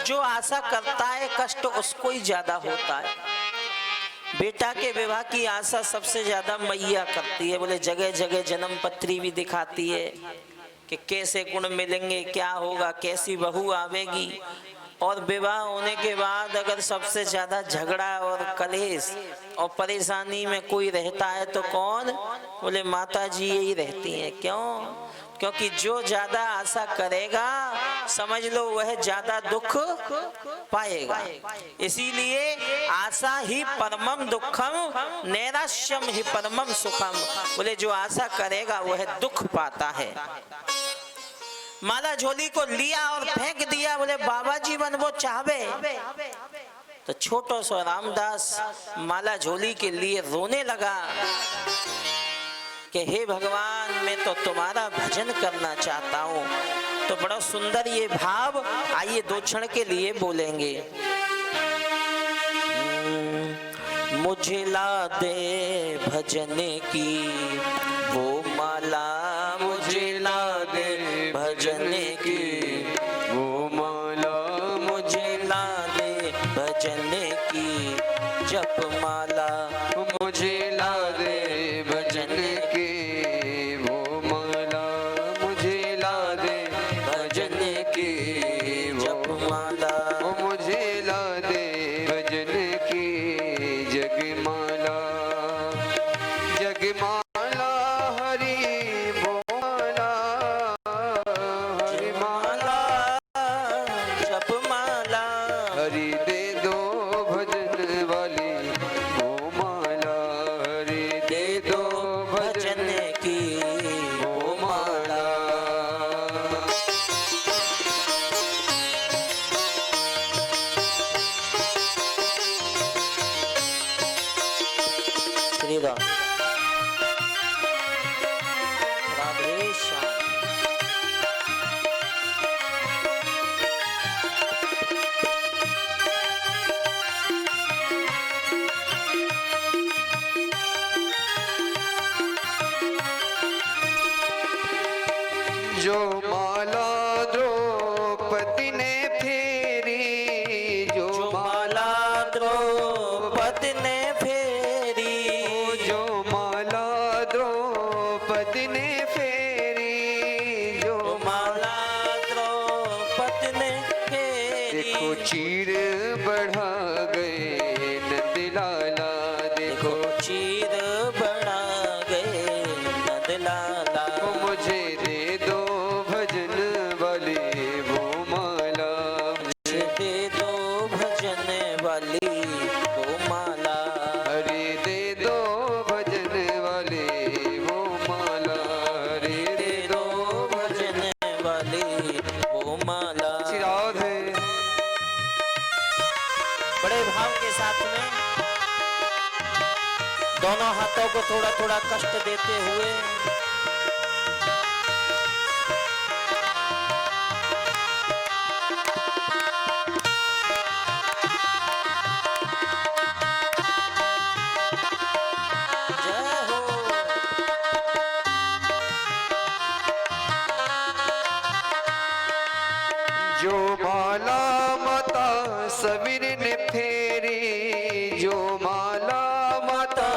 जो आशा करता है कष्ट उसको ही ज्यादा होता है। बेटा के विवाह की आशा सबसे ज्यादा मैया करती है। बोले जगह जगह जन्म पत्री भी दिखाती है कि कैसे गुण मिलेंगे, क्या होगा, कैसी बहू आवेगी। और विवाह होने के बाद अगर सबसे ज्यादा झगड़ा और कलेश और परेशानी में कोई रहता है तो कौन? बोले माता जी यही रहती हैं। क्यों? क्योंकि जो ज्यादा आशा करेगा समझ लो वह ज्यादा दुख पाएगा। इसीलिए आशा ही परमम दुखम नैराश्यम ही परमम सुखम। बोले जो आशा करेगा वह दुख पाता है। माला झोली को लिया और फेंक दिया। बोले बाबा जीवन वो चाहवे। तो छोटो सो रामदास माला झोली के लिए रोने लगा कि हे भगवान मैं तो तुम्हारा भजन करना चाहता हूँ। तो बड़ा सुंदर ये भाव, आइए दो क्षण के लिए बोलेंगे। मुझे ला दे भजन की वो माला, मुझे ला दे भजन की वो माला, मुझे ला दे भजन की जप माला, मुझे ला दे भजन की वो माला, मुझे ला दे भजन की जप माला। वो मुझे ला दे भजन की जगमाला, जगमाला हरि बोला, हरि माला जप माला। हरि दे दो भजन वाली वो माला, हरि दे दो भजन भजन की वो माला। श्री राम राधे श्याम। जो माला द्रौपदी ने फेरी, जो जो माला द्रौपदी ने फेरी, जो माला द्रौपदी ने फेरी, जो माला द्रौपदी ने फेरी। देखो चीर बढ़ा गए नंद लाला, देखो चीर बना गए नंद लाला। वो मुझे दे दो भजन वाली वो माला, मुझे दे दो भजन वाली वो माला। हरि दे दो भजन वाली वो माला, हरि दे दो भजन। भजन वाली वो माला। श्री राधे। बड़े भाव के साथ में दोनों हाथों को थोड़ा थोड़ा कष्ट देते हुए जय हो। जो माला माता सबीर ने फेरी, जो माला माता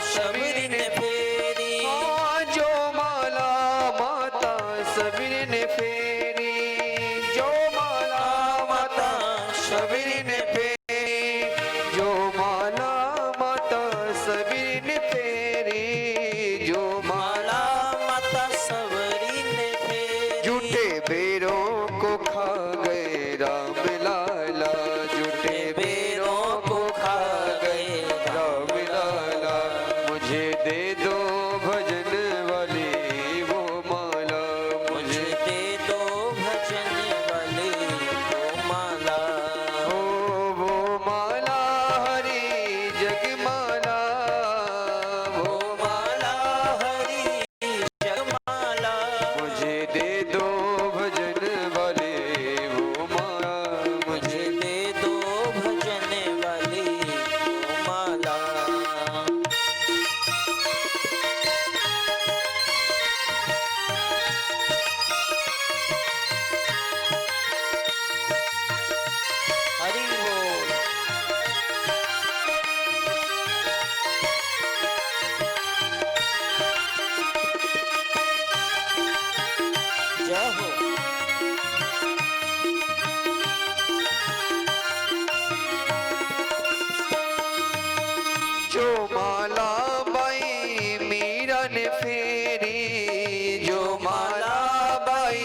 सबीर ने फेरी। हाँ, जो माला माता सबीर ने फेरी, जो माला माता सबीर ने फेरी, जो माला माता सबीर ने फेरी, जो माला माला माता सबरी ने फेरी। झूठे बेरों को खा गए राम लाला, झूठे बेरों को खा गए राम लाला। मुझे दे दो भजन वाली वो माला, मुझे मुझे दे दो भजन वाली वो माला। ओ वो माला हरि जगमाला, वो वो माला हरी जगमाला। मुझे दे दो भजन वाली वो माला, मुझे दे दो भजन वाली वो माला। जो माला बाई मीरा ने फेरी, जो माला बाई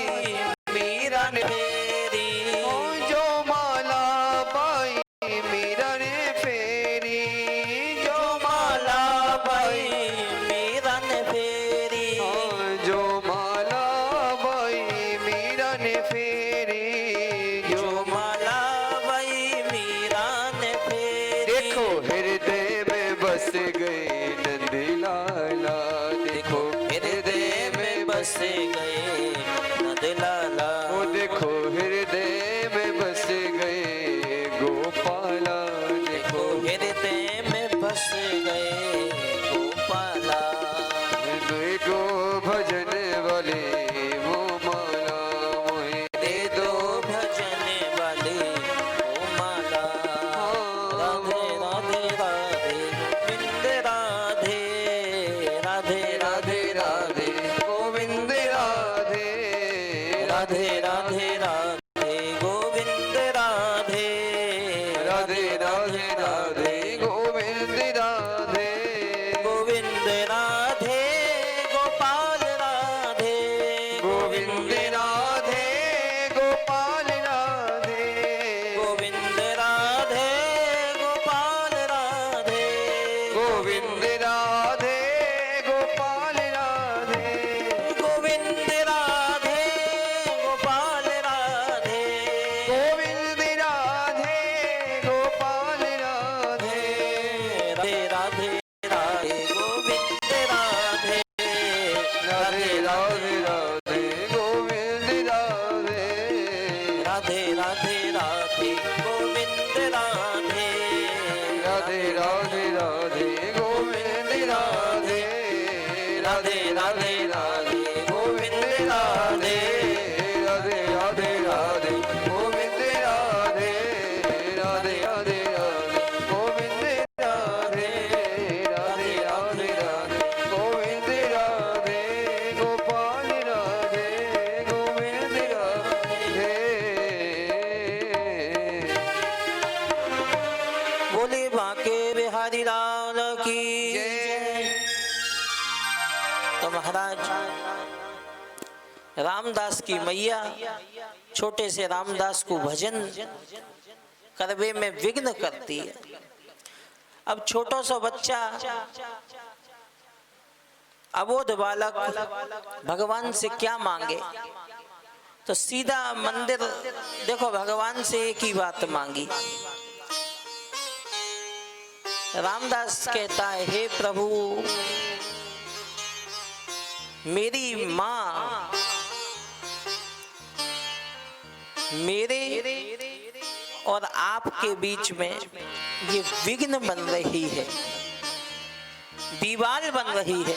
मीरा ने फेरी, जो माला बाई मीरा ने फेरी, जो माला बाई मीरा ने फेरी, जो माला बाई मीरा ने फेरी, जो माला बाई मीरा ने फेरी। देखो हृदय में बस गए नंद लाला, देखो हृदय में बस गए नंद लाला, वो देखो हृदय में बस गए गोपाला, देखो हृदय में बस गए गोपाला। गो भजन वाले वो माला मोहे दे दो, भजन वाले ओ माला। राधे राधे राधे गोविंद राधे, राधे राधे राधे गोविंद राधे, राधे राधे राधे गोविंद राधे, राधे राधे राधे गोविंद राधे, गोविंद राधे गोपाल राधे, गोविंद राधे गोपाल राधे, गोविंद राधे गोपाल राधे, गोविंद राधे गोपाल राधे, गोविंद राधे गोपाल राधे, गोविंद राधे गोपाल राधे, राधे राधे राधे गोविंद राधे, राधे राधे राधे गोविंद राधे, राधे राधे राधे गोविंद राधे, राधे राधे राधे गोविंद राधे, राधे राधे राधे गोविंद राधे, राधे राधे राधे गोविंद राधे, राधे राधे राधे गोविंद राधे, राधे राधे राधे गोविंद राधे, गोपाल राधे गोविंद राधे। बोले बांके बिहारी लाल की जय। तो महाराज रामदास की मैया छोटे से रामदास को भजन करवे में विघ्न करती है। अब छोटा सा बच्चा अबोध बालक भगवान से क्या मांगे, तो सीधा मंदिर देखो भगवान से एक ही बात मांगी। रामदास कहता है, हे प्रभु मेरी माँ मेरे और आपके बीच में ये विघ्न बन रही है, दीवार बन रही है।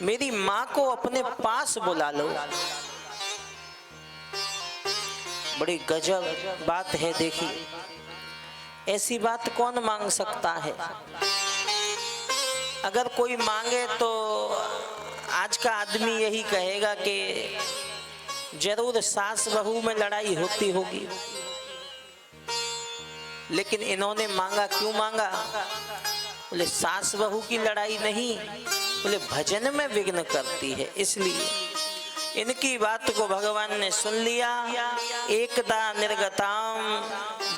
मेरी माँ को अपने पास बुला लो। बड़ी गजब बात है, देखिए ऐसी बात कौन मांग सकता है। अगर कोई मांगे तो आज का आदमी यही कहेगा कि जरूर सास बहू में लड़ाई होती होगी, लेकिन इन्होंने मांगा क्यों मांगा? बोले सास बहू की लड़ाई नहीं, बोले भजन में विघ्न करती है, इसलिए इनकी बात को भगवान ने सुन लिया। एकदा निर्गताम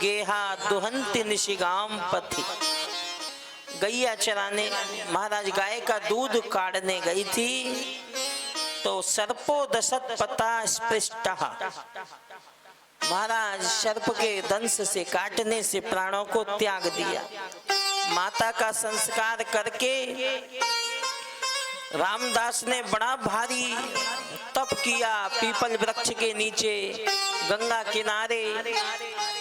गेहा दुहंति निशिगाम पथि। गैया चराने महाराज गाय का दूध काढ़ने गई थी, तो सर्पो दशत पता स्पृष्टा। महाराज सर्प के दंश से काटने से प्राणों को त्याग दिया। माता का संस्कार करके रामदास ने बड़ा भारी तप किया पीपल वृक्ष के नीचे गंगा किनारे,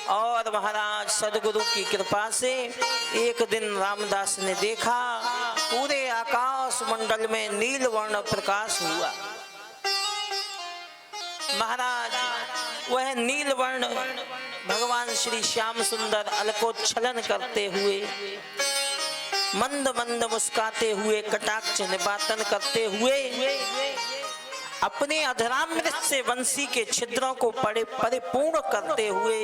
और महाराज सदगुरु की कृपा से एक दिन रामदास ने देखा पूरे आकाश मंडल में नील वर्ण प्रकाश हुआ। महाराज वह नील वर्ण भगवान श्री श्याम सुंदर अलकोच्छलन करते हुए, मंद मंद मुस्काते हुए, कटाक्ष निपातन करते हुए अपने अधरामृत से वंशी के छिद्रों को परिपूर्ण करते हुए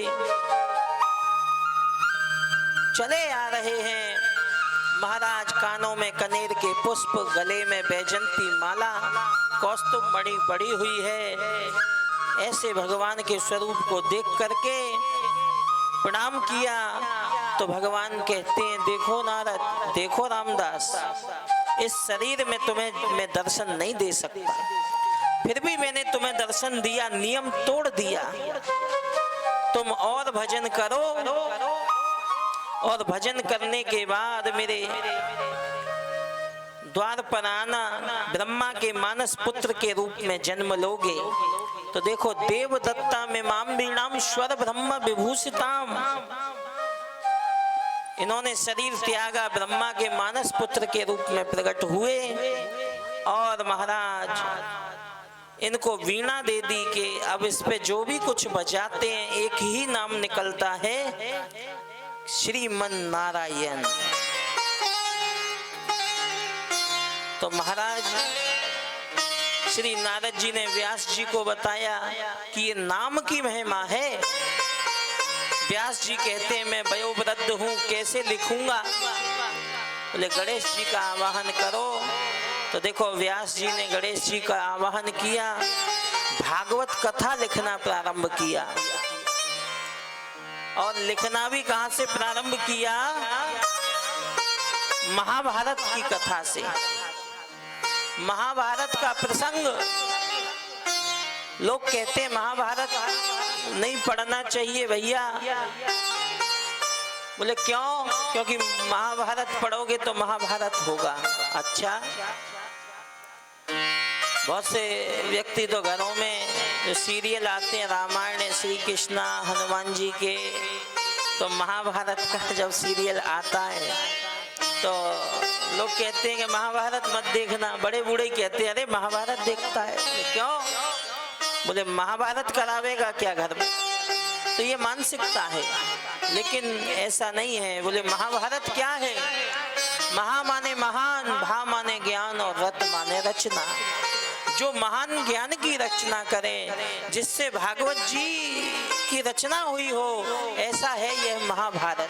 चले आ रहे हैं। महाराज कानों में कनेर के पुष्प, गले में बैजंती माला, कौस्तुभ मणि पड़ी हुई है। ऐसे भगवान के स्वरूप को देख करके प्रणाम किया तो भगवान कहते हैं, देखो नारद, देखो रामदास, इस शरीर में तुम्हें मैं दर्शन नहीं दे सकता, फिर भी मैंने तुम्हें दर्शन दिया, नियम तोड़ दिया। तुम और भजन करो, और भजन करने के बाद मेरे द्वार पर आना, ब्रह्मा के मानस पुत्र के रूप में जन्म लोगे। तो देखो, देवदत्ता में माम वीणाम स्वर ब्रह्म विभूषिताम, इन्होंने शरीर त्यागा, ब्रह्मा के मानस पुत्र के रूप में प्रकट हुए और महाराज इनको वीणा दे दी कि अब इस पे जो भी कुछ बजाते हैं एक ही नाम निकलता है, श्रीमन नारायण। तो महाराज श्री नारद जी ने व्यास जी को बताया कि ये नाम की महिमा है। व्यास जी कहते हैं, मैं वयोवृद्ध हूँ, कैसे लिखूंगा? बोले गणेश जी का आवाहन करो। तो देखो, व्यास जी ने गणेश जी का आवाहन किया, भागवत कथा लिखना प्रारंभ किया। और लिखना भी कहां से प्रारंभ किया? महाभारत की कथा से। महाभारत का प्रसंग, लोग कहते हैं महाभारत नहीं पढ़ना चाहिए भैया। बोले क्यों? क्योंकि महाभारत पढ़ोगे तो महाभारत होगा। अच्छा, बहुत से व्यक्ति तो घरों में जो सीरियल आते हैं, रामायण, श्री कृष्णा, हनुमान जी के, तो महाभारत का जब सीरियल आता है तो लोग कहते हैं कि महाभारत मत देखना। बड़े बूढ़े कहते हैं, अरे महाभारत देखता है। क्यों? बोले महाभारत करावेगा क्या घर में? तो ये मानसिकता है, लेकिन ऐसा नहीं है। बोले महाभारत क्या है? महा माने महान, भा माने ज्ञान और रत माने रचना। जो महान ज्ञान की रचना करें, जिससे भागवत जी की रचना हुई हो, ऐसा है यह महाभारत।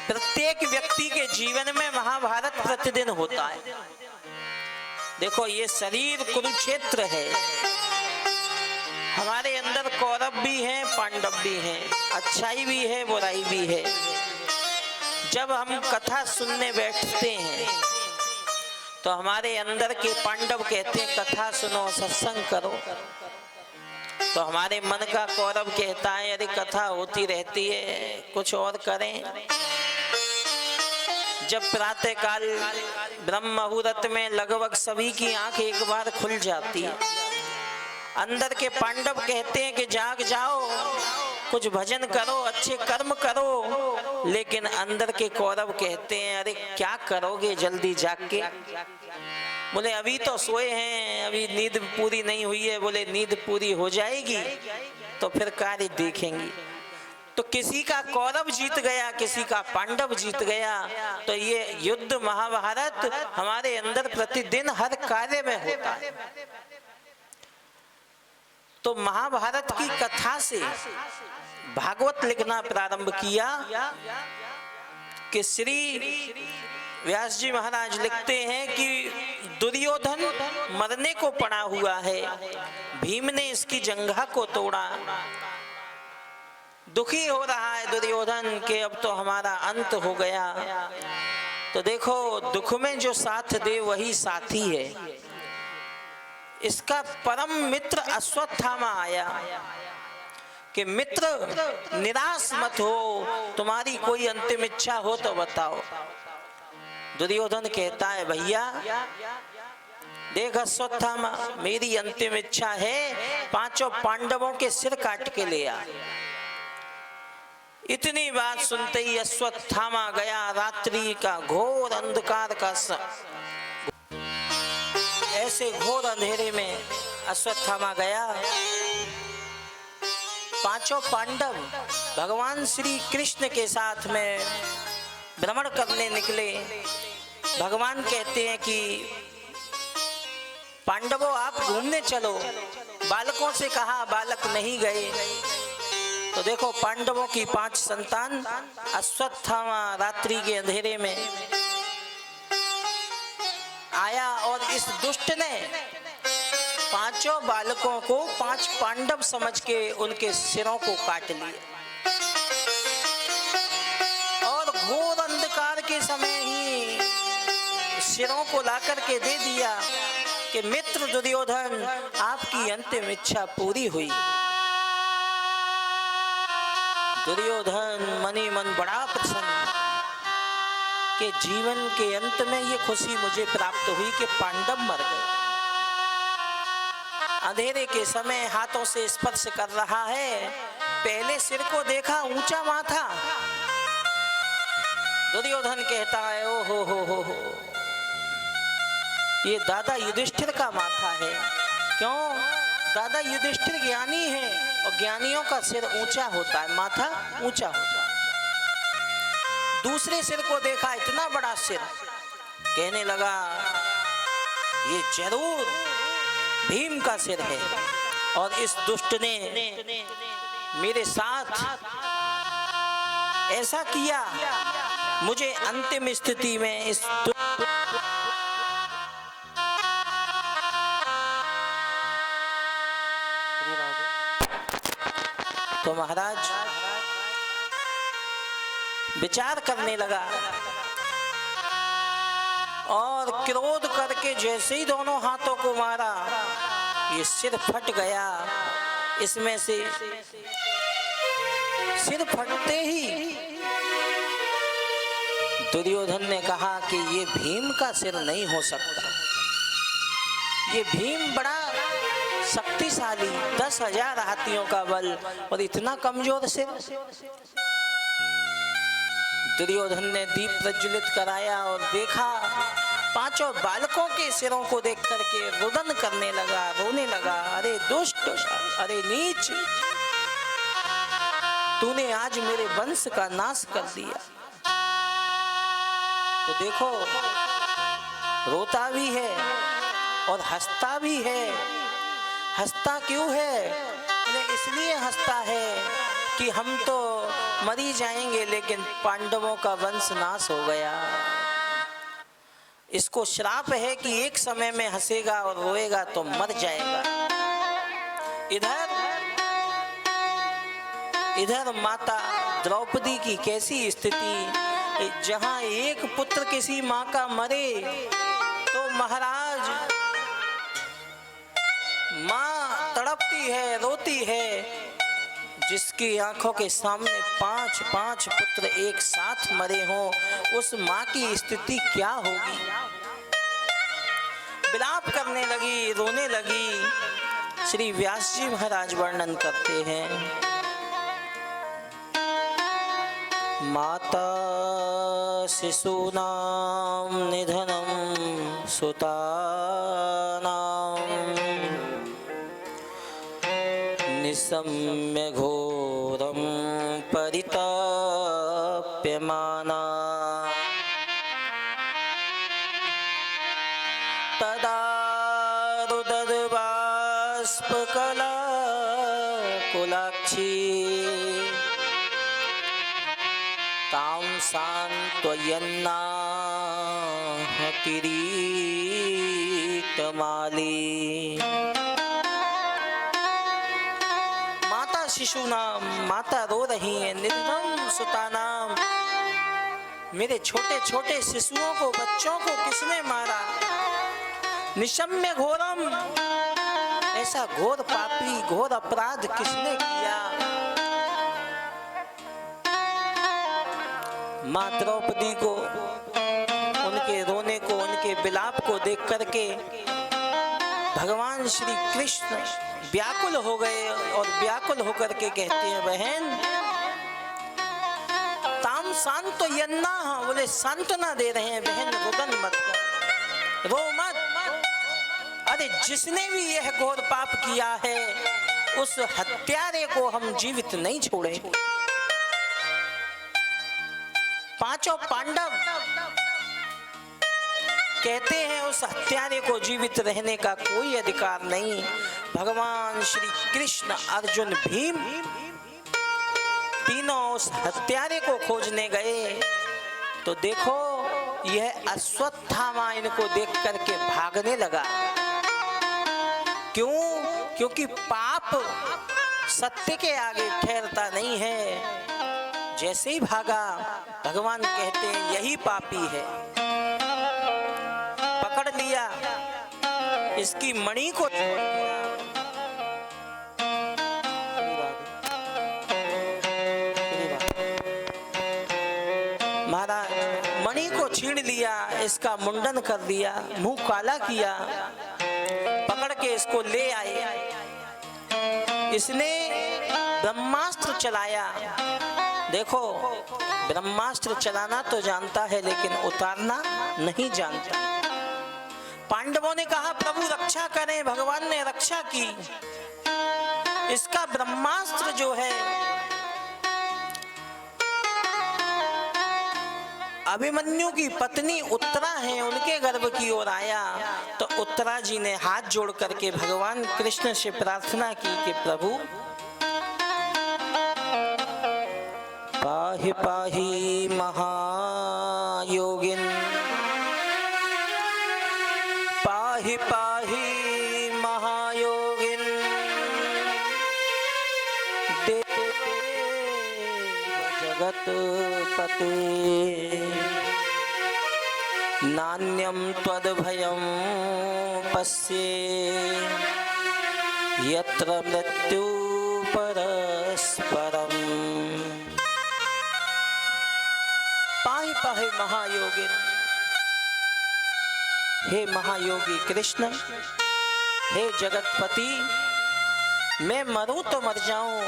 प्रत्येक व्यक्ति के जीवन में महाभारत प्रतिदिन होता है। देखो, ये शरीर कुरुक्षेत्र है, हमारे अंदर कौरव भी हैं, पांडव भी हैं, अच्छाई भी है, बुराई भी है। जब हम कथा सुनने बैठते हैं तो हमारे अंदर के पांडव कहते हैं कथा सुनो, सत्संग करो। तो हमारे मन का कौरव कहता है, अरे कथा होती रहती है, कुछ और करें। जब प्रातः काल ब्रह्म मुहूर्त में लगभग सभी की आंख एक बार खुल जाती है, अंदर के पांडव कहते हैं कि जाग जाओ, कुछ भजन करो, अच्छे कर्म करो। लेकिन अंदर के कौरव कहते हैं, अरे क्या करोगे जल्दी जाग के? बोले अभी तो सोए हैं, अभी नींद पूरी नहीं हुई है। बोले नींद पूरी हो जाएगी तो फिर कार्य देखेंगे। तो किसी का कौरव जीत गया, किसी का पांडव जीत गया। तो ये युद्ध महाभारत हमारे अंदर प्रतिदिन हर कार्य में होता है। तो महाभारत की कथा से भागवत लिखना प्रारंभ किया कि श्री व्यास जी महाराज लिखते हैं कि दुर्योधन मरने को पड़ा हुआ है, भीम ने इसकी जंघा को तोड़ा। दुखी हो रहा है दुर्योधन के अब तो हमारा अंत हो गया। तो देखो, दुख में जो साथ दे वही साथी है। इसका परम मित्र अश्वत्थामा आया कि मित्र निराश मत हो, तुम्हारी कोई अंतिम इच्छा हो तो बताओ। दुर्योधन कहता है, भैया देख अश्वत्थामा, मेरी अंतिम इच्छा है पांचों पांडवों के सिर काट के ले आ। इतनी बात सुनते ही अश्वत्थामा गया रात्रि का घोर अंधकार का ऐसे घोर अंधेरे में अश्वत्थामा गया। पांचों पांडव भगवान श्री कृष्ण के साथ में भ्रमण करने निकले। भगवान कहते हैं कि पांडवों आप घूमने चलो। बालकों से कहा, बालक नहीं गए। तो देखो पांडवों की 5 संतान, अश्वत्थामा रात्रि के अंधेरे में आया और इस दुष्ट ने 5 बालकों को 5 पांडव समझ के उनके सिरों को काट लिया। और घोर अंधकार के समय ही सिरों को ला करके दे दिया कि मित्र दुर्योधन, आपकी अंतिम इच्छा पूरी हुई। दुर्योधन मनी मन बड़ा प्रसन्न कि जीवन के अंत में ये खुशी मुझे प्राप्त हुई कि पांडव मर गए। अंधेरे के समय हाथों से स्पर्श कर रहा है, पहले सिर को देखा, ऊंचा माथा। दुर्योधन कहता है, ओ हो, ये दादा युधिष्ठिर का माथा है। क्यों? दादा युधिष्ठिर ज्ञानी है और ज्ञानियों का सिर ऊंचा होता है, माथा ऊंचा होता है। दूसरे सिर को देखा, इतना बड़ा सिर। कहने लगा, ये जरूर भीम का सिर है और इस दुष्ट ने मेरे साथ ऐसा किया। मुझे अंतिम स्थिति में इस तो महाराज विचार करने लगा और क्रोध करके जैसे ही दोनों हाथों को मारा, ये सिर फट गया। इसमें से सिर फटते ही दुर्योधन ने कहा कि ये भीम का सिर नहीं हो सकता। ये भीम बड़ा शक्तिशाली, 10,000 हाथियों का बल और इतना कमजोर सिर। दुर्योधन ने दीप प्रज्वलित कराया और देखा, 5 बालकों के सिरों को देख करके रुदन करने लगा, रोने लगा। अरे दुष्ट, अरे नीच, तूने आज मेरे वंश का नाश कर दिया। तो देखो, रोता भी है और हंसता भी है। हंसता क्यों है? इसलिए हंसता है कि हम तो मरी जाएंगे, लेकिन पांडवों का वंश नाश हो गया। इसको श्राप है कि एक समय में हंसेगा और रोएगा तो मर जाएगा। इधर माता द्रौपदी की कैसी स्थिति, जहां एक पुत्र किसी माँ का मरे तो महाराज माँ तड़पती है, रोती है। जिसकी आंखों के सामने 5 पुत्र एक साथ मरे हों, उस माँ की स्थिति क्या होगी। विलाप करने लगी, रोने लगी। श्री व्यास जी महाराज वर्णन करते हैं, माता शिशूनां निधनं सुतानां निशम्य घोरं परिताप्यमाना तदा रुदर्बाष्पकला कुलाक्षी तां सान्त्वयन्नाह किरीटमाली। शिशु नाम, माता रो रही है। निधनम सुतानाम, मेरे छोटे छोटे शिशुओं को, बच्चों को किसने मारा। निशम्य घोरम, ऐसा घोर पापी, घोर अपराध किसने किया। माँ द्रौपदी को, उनके रोने को, उनके विलाप को देख करके भगवान श्री कृष्ण व्याकुल हो गए और व्याकुल होकर के कहते हैं, बहन ताम शांत यन्ना, बोले सांत्वना दे रहे हैं, बहन रुदन मत कर, रो मत। अरे जिसने भी यह घोर पाप किया है, उस हत्यारे को हम जीवित नहीं छोड़ेंगे। 5 पांडव कहते हैं उस हत्यारे को जीवित रहने का कोई अधिकार नहीं। भगवान श्री कृष्ण, अर्जुन, भीम तीनों उस हत्यारे को खोजने गए तो देखो यह अश्वत्थामा इनको देख करके भागने लगा। क्यों? क्योंकि पाप सत्य के आगे ठहरता नहीं है। जैसे ही भागा भगवान कहते हैं यही पापी है। पकड़ लिया, इसकी मणि को महाराज मणि को छीन लिया, इसका मुंडन कर दिया, मुंह काला किया, पकड़ के इसको ले आए। इसने ब्रह्मास्त्र चलाया। देखो ब्रह्मास्त्र चलाना तो जानता है लेकिन उतारना नहीं जानता। पांडवों ने कहा प्रभु रक्षा करें, भगवान ने रक्षा की। इसका ब्रह्मास्त्र जो है अभिमन्यु की पत्नी उत्तरा है, उनके गर्भ की ओर आया तो उत्तरा जी ने हाथ जोड़ करके भगवान कृष्ण से प्रार्थना की कि प्रभु पाहि पाहि महायोगिन, पाहि पाहि महायोगिन, देव जगतपते नान्यं त्वद्भयं पश्ये यत्र मृत्यु परस्परम। पाहि पाहि महायोगिन, हे महायोगी कृष्ण, हे जगतपति, मैं मरूं तो मर जाऊं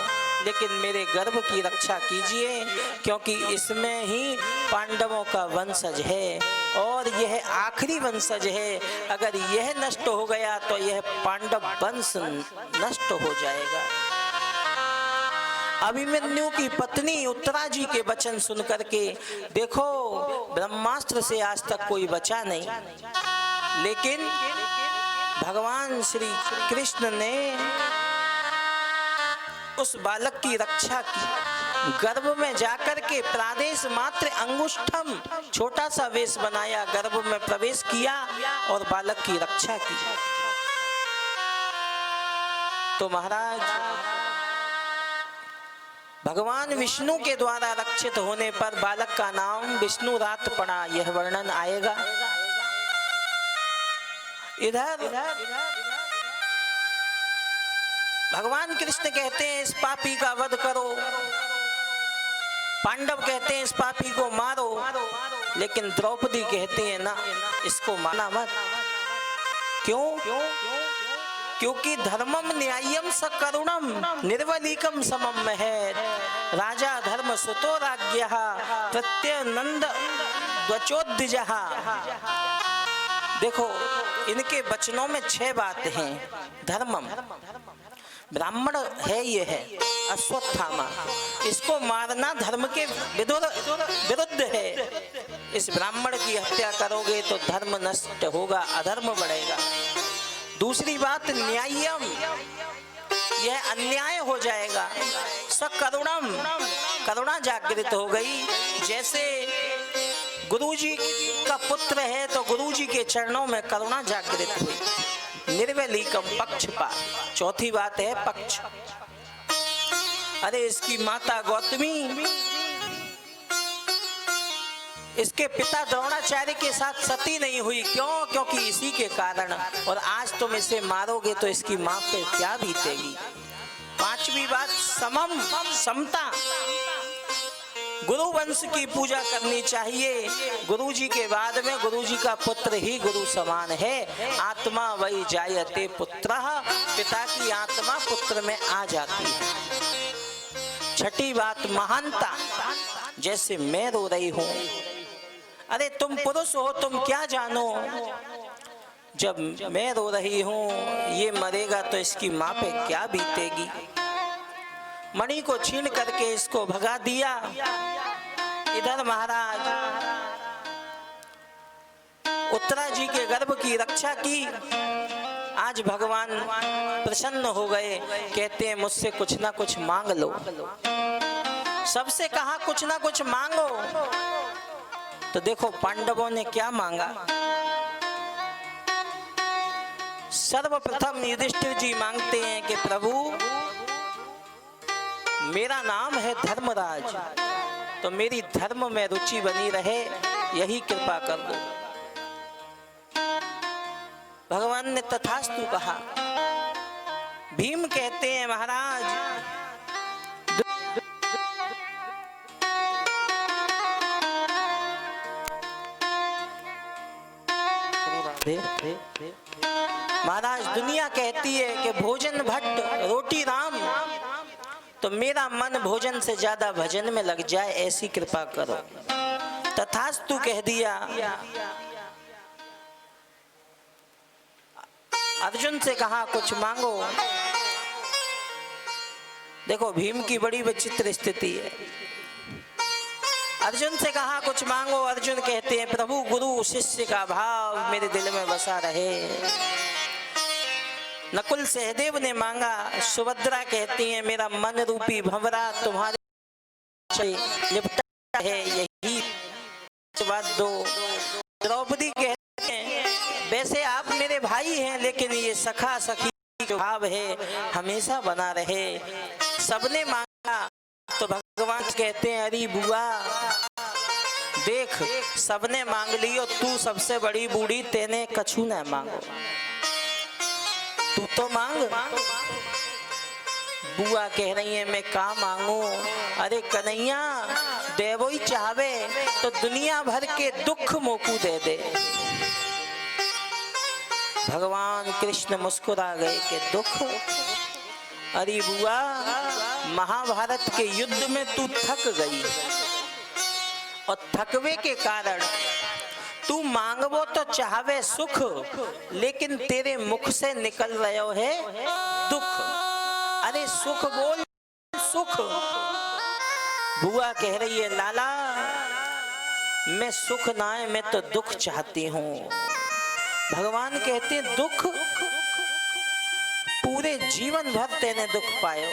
लेकिन मेरे गर्भ की रक्षा कीजिए, क्योंकि इसमें ही पांडवों का वंशज है और यह आखिरी वंशज है। अगर यह नष्ट हो गया तो यह पांडव वंश नष्ट हो जाएगा। अभिमन्यु की पत्नी उत्तरा जी के वचन सुन करके देखो ब्रह्मास्त्र से आज तक कोई बचा नहीं, लेकिन भगवान श्री कृष्ण ने उस बालक की रक्षा की। गर्भ में जाकर के प्रादेश मात्र अंगुष्ठम, छोटा सा वेश बनाया, गर्भ में प्रवेश किया और बालक की रक्षा की। तो महाराज भगवान विष्णु के द्वारा रक्षित होने पर बालक का नाम विष्णु रात पड़ा, यह वर्णन आएगा। इधर भगवान कृष्ण कहते हैं इस पापी का वध करो, पांडव कहते हैं इस पापी को मारो, लेकिन द्रौपदी कहते हैं ना, इसको मारना मत। क्यों? क्योंकि धर्मम न्याय्यम स करुणम निर्वलीकम समम है। राजा धर्म सुतो राज्ञः प्रत्यनंद द्वचोद्विजः। देखो इनके वचनों में 6 बातें हैं। धर्मम, ब्राह्मण है, ये है अश्वत्थामा, इसको मारना धर्म के विरुद्ध है। इस ब्राह्मण की हत्या करोगे तो धर्म नष्ट होगा, अधर्म बढ़ेगा। दूसरी बात न्याय्यम, यह अन्याय हो जाएगा। सकरुणम, करुणा जागृत हो गई। जैसे गुरुजी का पुत्र है तो गुरुजी के चरणों में करुणा जागृत हुई। निर्वलीकम, पक्षपात। चौथी बात है पक्ष। अरे इसकी माता गौतमी इसके पिता द्रोणाचार्य के साथ सती नहीं हुई, क्यों? क्योंकि इसी के कारण। और आज तुम इसे मारोगे तो इसकी मां पे क्या बीतेगी। पांचवी बात समम, समता। गुरु वंश की पूजा करनी चाहिए। गुरुजी के बाद में गुरुजी का पुत्र ही गुरु समान है। आत्मा वही जायते पुत्रः, पिता की आत्मा पुत्र में आ जाती है। छठी बात महानता। जैसे मैं रो रही हूं, अरे तुम पुरुष हो, तुम क्या जानो, जब मैं रो रही हूं ये मरेगा तो इसकी मां पे क्या बीतेगी। मणि को छीन करके इसको भगा दिया। इधर महाराज उत्तरा जी के गर्भ की रक्षा की। आज भगवान प्रसन्न हो गए, कहते हैं मुझसे कुछ ना कुछ मांग लो। सबसे कहा कुछ ना कुछ मांगो, तो देखो पांडवों ने क्या मांगा। सर्वप्रथम युधिष्ठिर जी मांगते हैं कि प्रभु मेरा नाम है धर्मराज, तो मेरी धर्म में रुचि बनी रहे, यही कृपा कर दो। भगवान ने तथास्तु कहा। भीम कहते हैं महाराज महाराज दुनिया कहती है कि भोजन भट्ट रोटी राम, तो मेरा मन भोजन से ज्यादा भजन में लग जाए, ऐसी कृपा करो। तथास्तु कह दिया। अर्जुन से कहा कुछ मांगो। देखो भीम की बड़ी विचित्र स्थिति है। अर्जुन से कहा कुछ मांगो। अर्जुन कहते हैं प्रभु गुरु शिष्य का भाव मेरे दिल में बसा रहे। नकुल सहदेव ने मांगा। सुभद्रा कहती है मेरा मन रूपी भंवरा तुम्हारे लिपटा है, यही बात दो। द्रौपदी कहते हैं वैसे आप मेरे भाई हैं, लेकिन ये सखा सखी जो भाव है हमेशा बना रहे। सबने मांगा तो भगवान कहते हैं अरे बुआ देख, सबने मांग लियो, तू सबसे बड़ी बूढ़ी, तेने कछु न मांगो, तू तो मांग। बुआ कह रही है मैं का मांगू। अरे कन्हैया देवो ही चाहवे तो दुनिया भर के दुख मोकू दे दे। भगवान कृष्ण मुस्कुरा गए कि दुख। अरे बुआ महाभारत के युद्ध में तू थक गई, और थकवे के कारण तू मांगवो तो चाहवे सुख, लेकिन तेरे मुख से निकल रहे है दुख। अरे सुख बोल सुख। बुआ कह रही है लाला मैं सुख ना है, मैं तो दुख चाहती हूँ। भगवान कहते हैं दुख, पूरे जीवन भर तेने दुख पायो,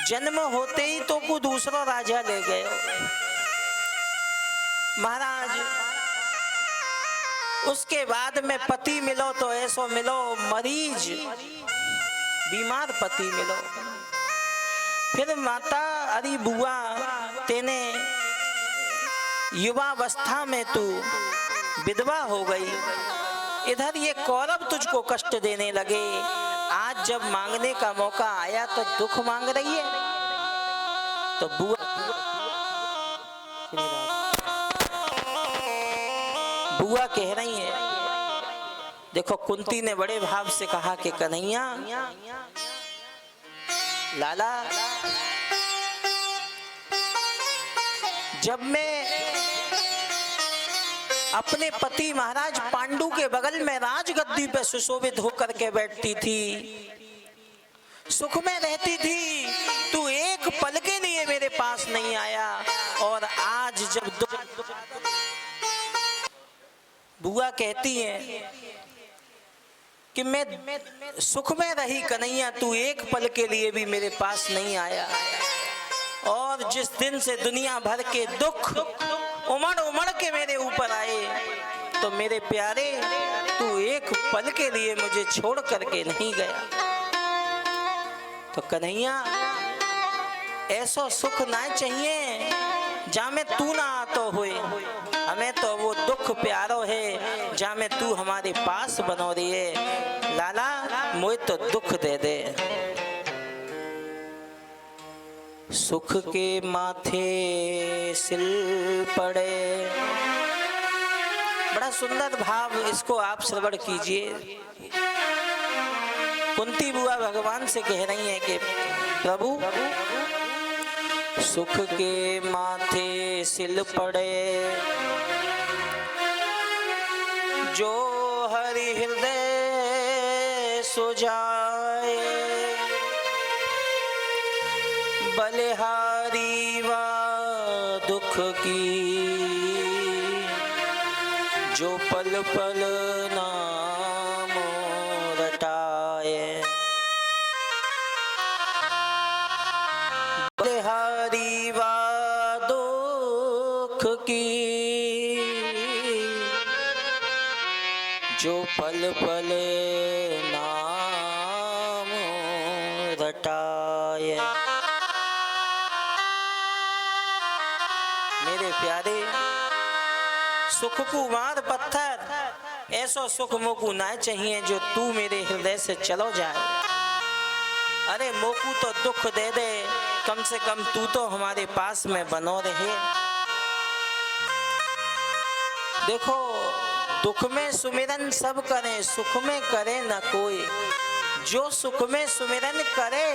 जन्म होते ही तो को दूसरा राजा ले गए। महाराज उसके बाद में पति मिलो तो ऐसो मिलो, मरीज बीमार पति मिलो। फिर माता अरे बुआ तेने युवावस्था में तू विधवा हो गई, इधर ये कौरव तुझको कष्ट देने लगे। आज जब मांगने का मौका आया तो दुख मांग रही है। तो बुआ कह रही है। देखो कुंती ने बड़े भाव से कहा कि कन्हैया लाला जब मैं अपने पति महाराज पांडु के बगल में राजगद्दी पे सुशोभित होकर के बैठती थी, सुख में रहती थी, तू एक पल के लिए मेरे पास नहीं आया। और आज जब बुआ कहती है कि मैं सुख में रही कन्हैया, तू एक पल के लिए भी मेरे पास नहीं आया। और जिस दिन से दुनिया भर के दुख उमड़ उमड़ के मेरे ऊपर आए, तो मेरे प्यारे तू एक पल के लिए मुझे छोड़ करके नहीं गया। तो कन्हैया ऐसा सुख ना चाहिए जामे तू ना आतो हुए, हमें तो वो दुख प्यारो है जामे तू हमारे पास बनो रही है। लाला मुझे तो दुख दे दे। सुख के माथे सिल पड़े, बड़ा सुंदर भाव, इसको आप श्रवण कीजिए। कुंती बुआ भगवान से कह रही है कि प्रभु सुख के माथे सिल पड़े, जो हरि हृदय सुजाए, बलिहारी वा दुख की जो पल पल नाम रटाए, बलिहारी वा दुख की, जो पल पल नाम रटाए। मेरे प्यारे, सुख कुमार पत्थर, ऐसो सुख मोकू ना चाहिए जो तू मेरे हृदय से चलो जाए। अरे मोकू तो दुख दे दे, कम से कम तू तो हमारे पास में बनो रहे। देखो, दुख में सुमिरन सब करें, सुख में करे न कोई। जो सुख में सुमिरन करे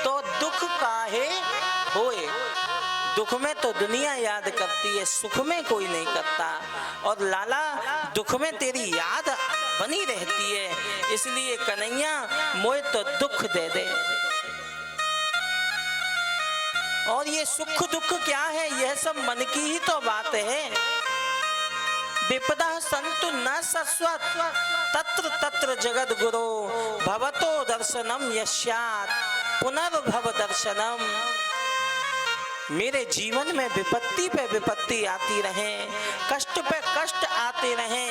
तो दुख काहे होए। दुख में तो दुनिया याद करती है, सुख में कोई नहीं करता। और लाला, दुख में तेरी याद बनी रहती है, इसलिए कन्हैया मोए तो दुख दे दे। और ये सुख दुख क्या है, यह सब मन की ही तो बात है। विपदा संतु न सस्वत, तत्र तत्र जगद गुरो, भवतो दर्शनम यस्यात् पुनर्भव दर्शनम। मेरे जीवन में विपत्ति पे विपत्ति आती रहे, कष्ट पे कष्ट आते रहे,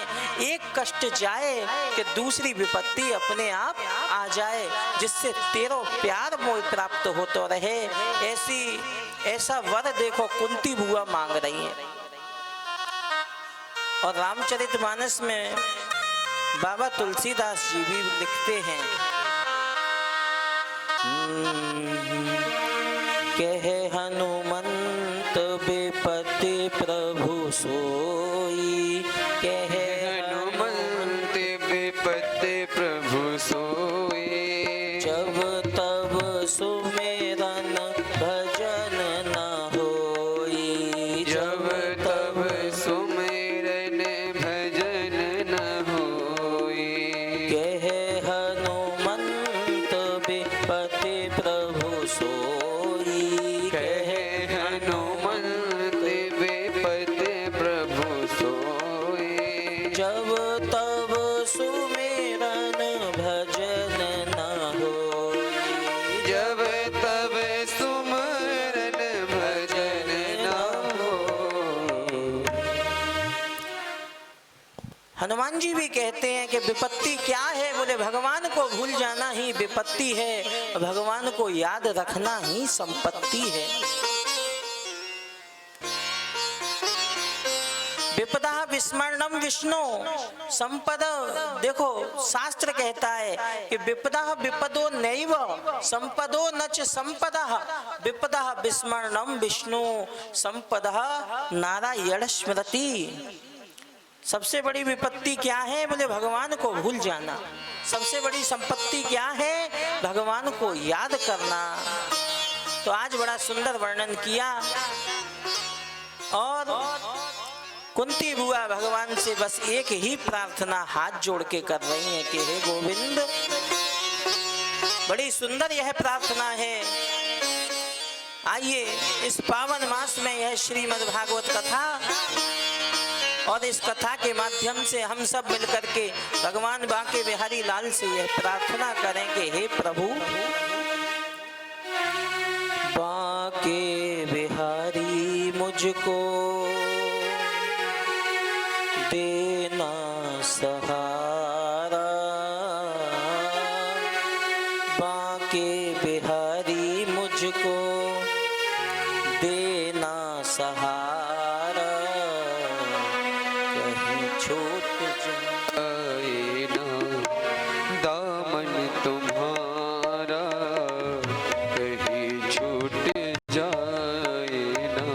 एक कष्ट जाए कि दूसरी विपत्ति अपने आप आ जाए, जिससे तेरो प्यार मोह प्राप्त होता रहे। ऐसा वर देखो कुंती बुआ मांग रही है। और रामचरितमानस में बाबा तुलसीदास जी भी लिखते हैं, कहे हनुमंत विपत्ति प्रभु सोई, कहे हनुमंत विपत्ति प्रभु सोई। जब तब सुमेरन भजन न होई, जब तब सुमेरन भजन न होई। कहे हनुमंत विपत्ति प्रभु सोई, कहे हनुमंत विपत्ति प्रभु सोई। जब तब सुमेरन भजन न होई, जब तब सुमरन भजन न हो। हनुमान जी भी कहते हैं कि विपत्ति क्या है, बोले भगवान को भूल जाना ही विपत्ति है, भगवान को याद रखना ही संपत्ति है। विपदा विस्मरणम विष्णु संपद। देखो, शास्त्र कहता है कि विपदा विपदो नैव संपदो न च संपदः, विपदा विस्मरणम विष्णु संपदः नारायण स्मृति। सबसे बड़ी विपत्ति क्या है, बोले भगवान को भूल जाना। सबसे बड़ी संपत्ति क्या है, भगवान को याद करना। तो आज बड़ा सुंदर वर्णन किया। और कुंती बुआ भगवान से बस एक ही प्रार्थना हाथ जोड़ के कर रही हैं कि हे गोविंद, बड़ी सुंदर यह प्रार्थना है। आइए इस पावन मास में यह श्रीमद् भागवत कथा, और इस कथा के माध्यम से हम सब मिलकर के भगवान बांके बिहारी लाल से यह प्रार्थना करें कि हे प्रभु, बांके बिहारी मुझको देना सहारा, बांके बिहारी मुझको देना सहारा, कहीं छूट आए ना दामन तुम्हारा, कहीं छूट जाए ना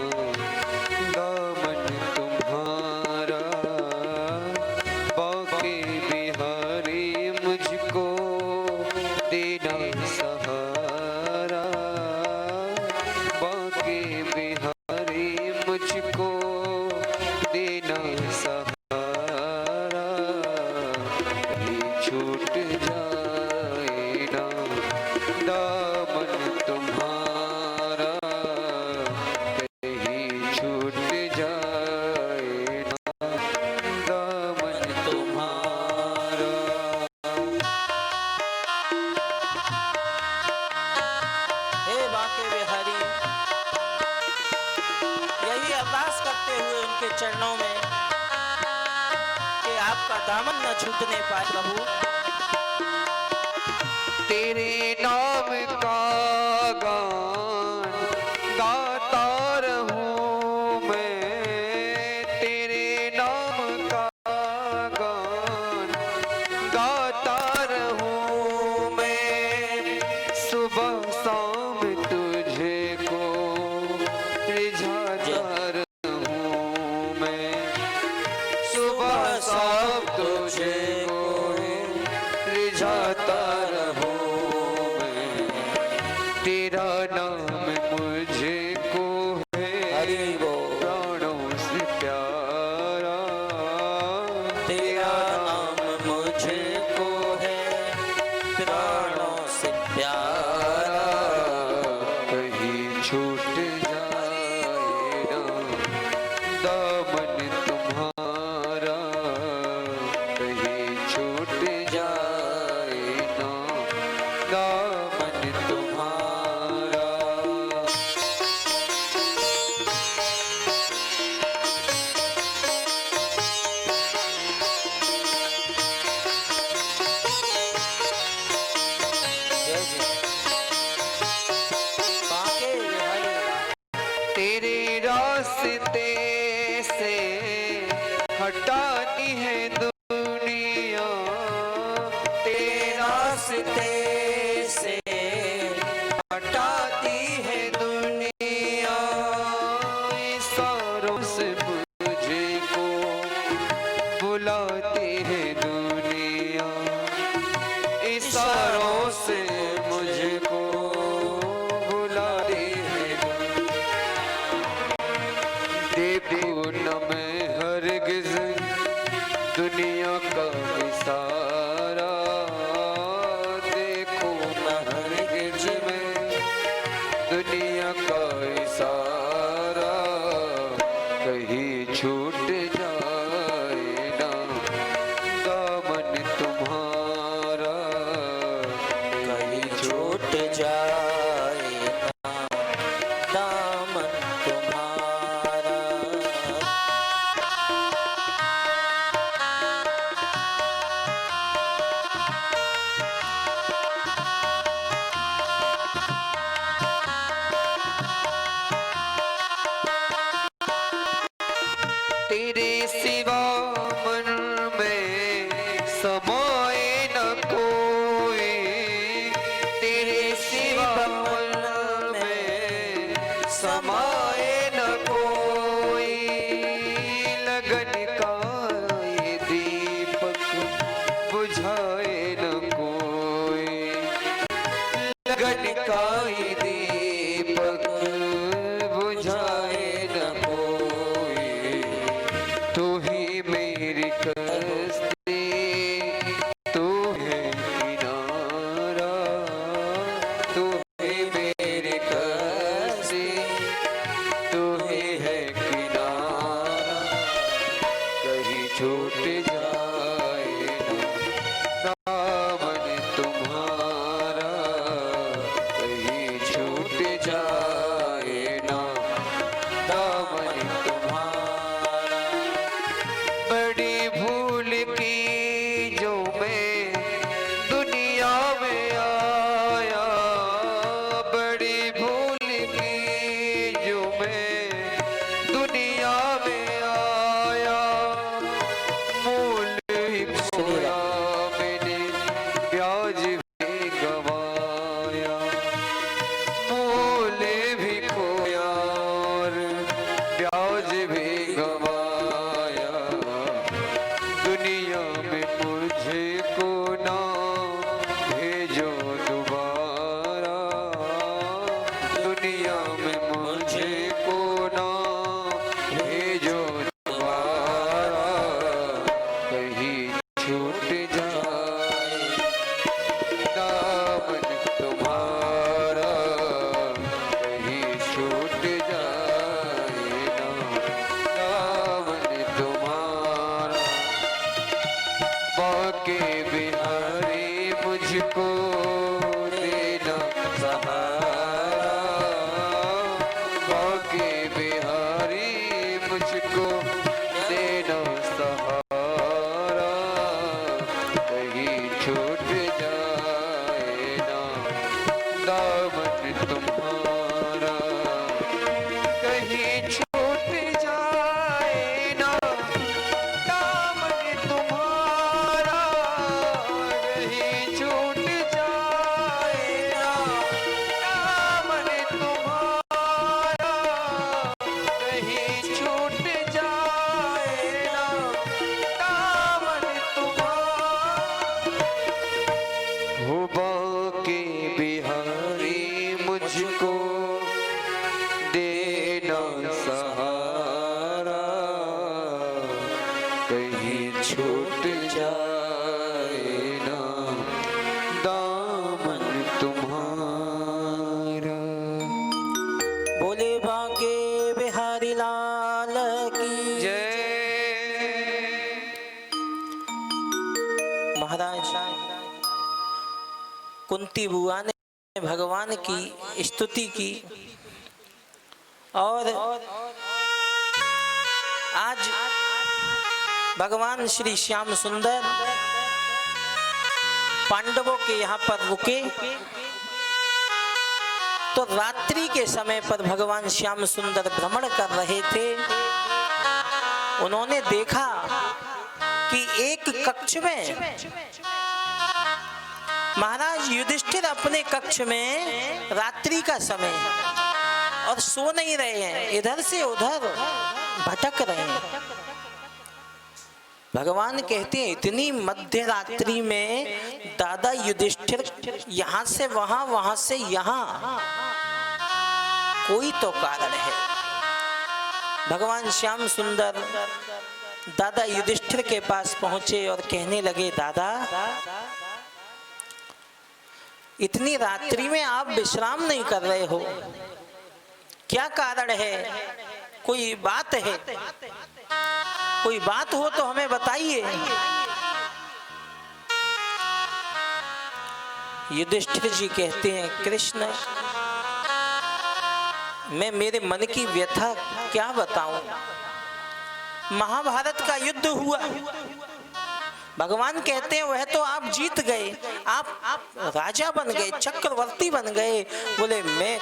हरि। यही अरदास करते हुए उनके चरणों में कि आपका दामन न छूटने पाए प्रभु। तेरे नाम का गान गाता रहूं मैं, तेरे नाम का गान गाता रहूं मैं, सुबह शाम तुझे को रिझाता रहूं मैं, सुबह शाम तुझे को रिझाता रहूं मैं, तेरा नाम मुझे को है प्राणों से प्यारा, तेरा नाम मुझे को है प्राणों से प्यारा। कहीं छूट जाए ना दामन तुम्हारा, कहीं छूट जाए ना दामन तुम्हारा। जय जय बांके बिहारी। तेरे रास्ते से हटाती है दुनिया, तेरे रास्ते से हटाती है दुनिया, इशारों से मुझे को बुलाती है दुनिया, इशारों से मुझको बुलाती है। देखो न मैं हरगिज़ दुनिया का इशारा, देखो न हरगिज़ मैं दुनिया का इशारा, कहीं छूट जाए ना दामन तुम्हारा, कहीं छूट जाए ना दामन तुम्हारा। तेरे सिवा मन में समाए न कोई, तेरे सिवा मन में समाए न कोई, लगन का ये दीपक बुझाए न कोई, लगन का ये दीपक बुझाए न कोई, तू ही मेरी कश्ती, तू है किनारा, तू ही मेरी कश्ती, तू ही है किनारा, कहीं छूट जाए ना दामन तुम्हारा, कहीं छूट जाए ना दामन तुम्हारा। बड़ी भूल की जो मैं दुनिया में आया, बड़ी भूल की जो मैं दुनिया में आया, मूल ही खोया मैंने ब्याज भी गवाया, मूल भी खोया और ब्याज भी गवाया, दुनिया में मुझे को ना भेजो दोबारा, दुनिया में मुझे को ना भेजो दोबारा, कहीं छूट जाए दामन तुम्हारा, कहीं छूट जाए ना दामन तुम्हारा। बाके बिहारी मुझको देना सहारा, के बिहारी मुझको देना सहारा, कहीं छूट जाए ना दामन तुम्हारा, कहीं छूट जाए ना दामन तुम्हारा, कहीं छूट जाए ना दामन तुम्हारा, कहीं छूट जाए ना दामन तुम्हारा। हो बाके बिहारी मुझको देना सहारा, कहीं छूट जाए ना दामन तुम्हारा। बोले बाके बिहारी लाल की जय। महाराज कुंती बुआ ने भगवान की स्तुति की और आज भगवान श्री श्याम सुंदर पांडवों के यहाँ पर रुके तो रात्रि के समय पर भगवान श्याम सुंदर भ्रमण कर रहे थे। उन्होंने देखा कि एक कक्ष में महाराज युधिष्ठिर अपने कक्ष में रात्रि का समय और सो नहीं रहे हैं, इधर से उधर भटक रहे हैं। भगवान कहते हैं इतनी मध्य रात्रि में दादा युधिष्ठिर यहाँ से वहां, वहां से यहाँ, कोई तो कारण है। भगवान श्याम सुंदर दादा युधिष्ठिर के पास पहुंचे और कहने लगे, दादा इतनी रात्रि में आप विश्राम नहीं कर रहे हो, क्या कारण है? कोई बात है? कोई बात हो तो हमें बताइए। युधिष्ठिर जी कहते हैं, कृष्ण मैं मेरे मन की व्यथा क्या बताऊं। महाभारत का युद्ध हुआ, भगवान कहते हैं वह तो आप जीत गए, आप राजा बन गए, चक्रवर्ती बन गए। बोले मैं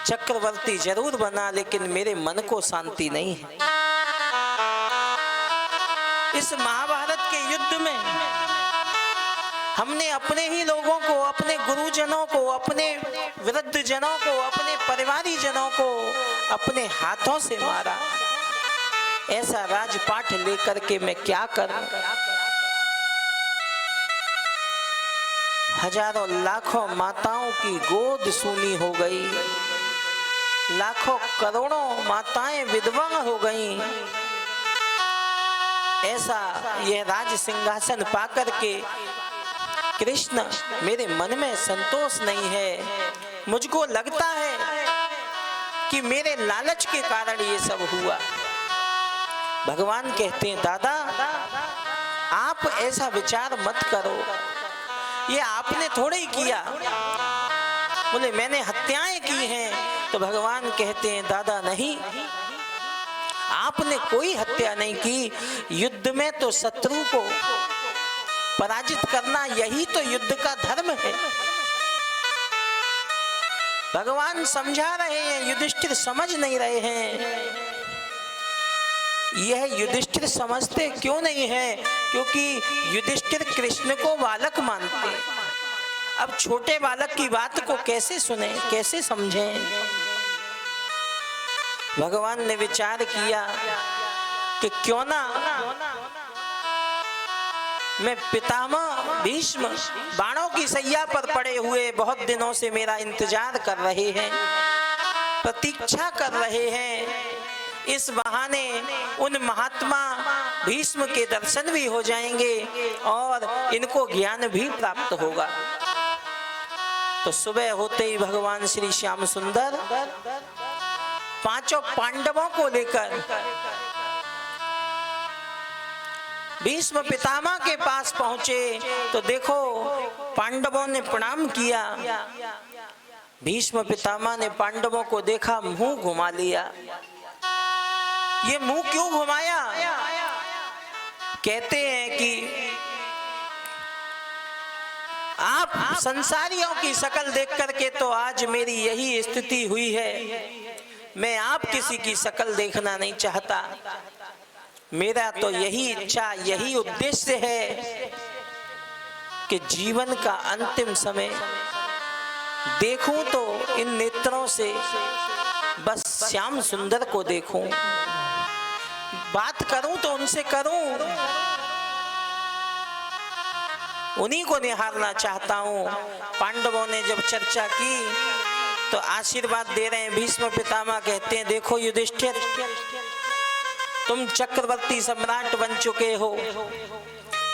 चक्रवर्ती जरूर बना, लेकिन मेरे मन को शांति नहीं है। इस महाभारत के युद्ध में हमने अपने ही लोगों को, अपने गुरुजनों को, अपने वृद्ध जनों को, अपने परिवारी जनों को अपने हाथों से मारा। ऐसा राजपाट लेकर के मैं क्या करूं? हजारों लाखों माताओं की गोद सूनी हो गई, लाखों करोड़ों माताएं विधवा हो गईं। ऐसा यह राज सिंहासन पाकर के कृष्ण मेरे मन में संतोष नहीं है। मुझको लगता है कि मेरे लालच के कारण ये सब हुआ। भगवान कहते हैं, दादा आप ऐसा विचार मत करो, ये आपने थोड़े ही किया। बोले मैंने हत्याएं की हैं। तो भगवान कहते हैं, दादा नहीं, आपने कोई हत्या नहीं की। युद्ध में तो शत्रु को पराजित करना यही तो युद्ध का धर्म है। भगवान समझा रहे हैं, युधिष्ठिर समझ नहीं रहे हैं। यह युधिष्ठिर समझते क्यों नहीं है? क्योंकि युधिष्ठिर कृष्ण को बालक मानते। अब छोटे बालक की बात को कैसे सुने, कैसे समझें? भगवान ने विचार किया कि क्यों ना मैं पितामह भीष्म बाणों की सैया पर पड़े हुए बहुत दिनों से मेरा इंतजार कर रहे हैं, प्रतीक्षा कर रहे हैं। इस बहाने उन महात्मा भीष्म के दर्शन भी हो जाएंगे और इनको ज्ञान भी प्राप्त होगा। तो सुबह होते ही भगवान श्री श्याम सुंदर पांचों पांडवों को लेकर भीष्म पितामह के पास पहुंचे। तो देखो पांडवों ने प्रणाम किया। भीष्म पितामह ने पांडवों को देखा, मुंह घुमा लिया। ये मुंह क्यों घुमाया? कहते हैं कि आप संसारियों की शकल देख करके तो आज मेरी यही स्थिति हुई है। मैं आप किसी की शकल देखना नहीं चाहता। मेरा तो यही इच्छा, यही उद्देश्य है कि जीवन का अंतिम समय देखूं तो इन नेत्रों से बस श्याम सुंदर को देखूं, बात करूं तो उनसे करूं, उन्हीं को निहारना चाहता हूं। पांडवों ने जब चर्चा की तो आशीर्वाद दे रहे हैं। भीष्म पितामह कहते हैं, देखो युधिष्ठिर, तुम चक्रवर्ती सम्राट बन चुके हो।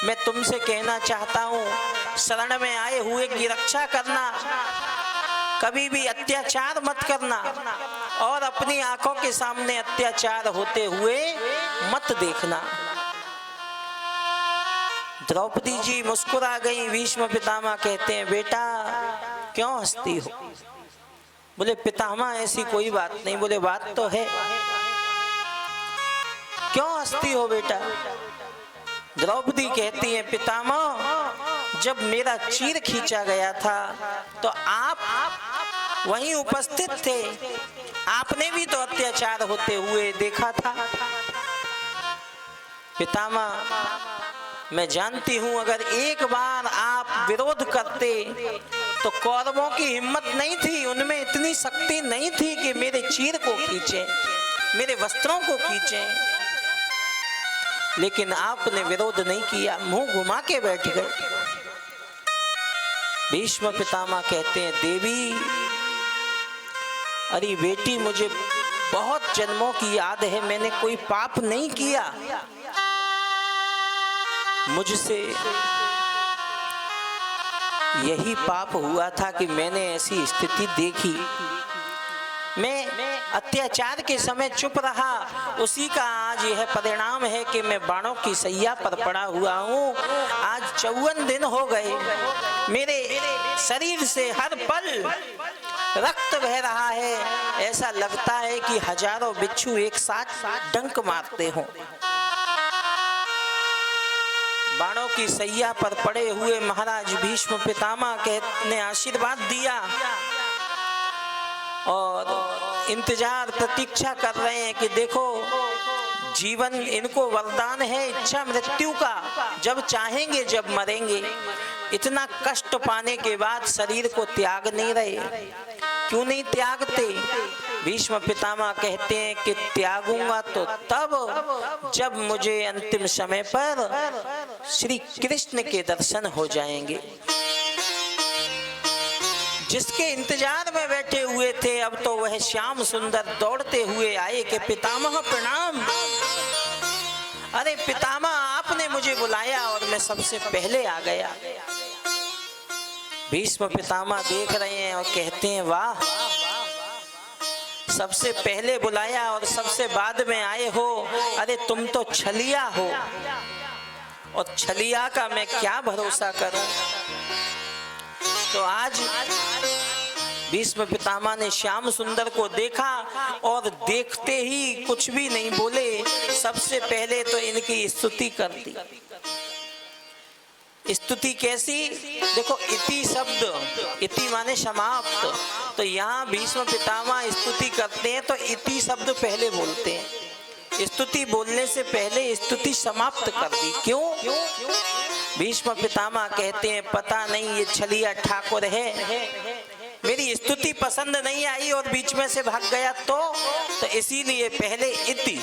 मैं तुमसे कहना चाहता हूं, शरण में आए हुए की रक्षा करना, कभी भी अत्याचार मत करना और अपनी आंखों के सामने अत्याचार होते हुए मत देखना। द्रौपदी जी मुस्कुरा गई। भीष्म पितामह कहते हैं, बेटा क्यों हंसती हो? बोले पितामह ऐसी कोई बात नहीं। बोले बात तो है, क्यों हंसती हो बेटा? द्रौपदी कहती है, पितामह जब मेरा चीर खींचा गया था तो आप वहीं उपस्थित थे, आपने भी तो अत्याचार होते हुए देखा था। पितामह मैं जानती हूं अगर एक बार आप विरोध करते तो कौरवों की हिम्मत नहीं थी, उनमें इतनी शक्ति नहीं थी कि मेरे चीर को खींचे, मेरे वस्त्रों को खींचे, लेकिन आपने विरोध नहीं किया, मुंह घुमा के बैठ गए। भीष्म पितामह कहते हैं, देवी अरे बेटी मुझे बहुत जन्मों की याद है, मैंने कोई पाप नहीं किया, मुझसे यही पाप हुआ था कि मैंने ऐसी स्थिति देखी। मैं अत्याचार के समय चुप रहा, उसी का आज यह परिणाम है कि मैं बाणों की सैया पर पड़ा हुआ हूँ। आज 54 दिन हो गए, मेरे शरीर से हर पल रक्त बह रहा है। ऐसा लगता है कि हजारों बिच्छू एक साथ डंक मारते हों। बाणों की सैया पर पड़े हुए महाराज भीष्म पितामह ने आशीर्वाद दिया और इंतजार प्रतीक्षा कर रहे हैं कि देखो जीवन इनको वरदान है इच्छा मृत्यु का, जब चाहेंगे जब मरेंगे। इतना कष्ट पाने के बाद शरीर को त्याग नहीं रहे, क्यों नहीं त्यागते? भीष्म पितामह कहते हैं कि त्यागूंगा तो तब जब मुझे अंतिम समय पर श्री कृष्ण के दर्शन हो जाएंगे। जिसके इंतजार में बैठे हुए थे अब तो वह श्याम सुंदर दौड़ते हुए आए कि पितामह प्रणाम। अरे पितामह आपने मुझे बुलाया और मैं सबसे पहले आ गया। भीष्म पितामह देख रहे हैं और कहते हैं, वाह सबसे पहले बुलाया और सबसे बाद में आए हो। अरे तुम तो छलिया हो, और छलिया का मैं क्या भरोसा करूं। तो आज भीष्म पितामह ने श्याम सुंदर को देखा और देखते ही कुछ भी नहीं बोले, सबसे पहले तो इनकी स्तुति कर दी। स्तुति कैसी? देखो इति शब्द, इति माने समाप्त, तो यहाँ भीष्म पितामह स्तुति करते हैं तो इति शब्द पहले बोलते हैं। स्तुति बोलने से पहले स्तुति समाप्त कर दी। क्यों? भीष्म पितामह कहते हैं, पता नहीं ये छलिया ठाकुर है, मेरी स्तुति पसंद नहीं आई और बीच में से भाग गया तो इसीलिए पहले इति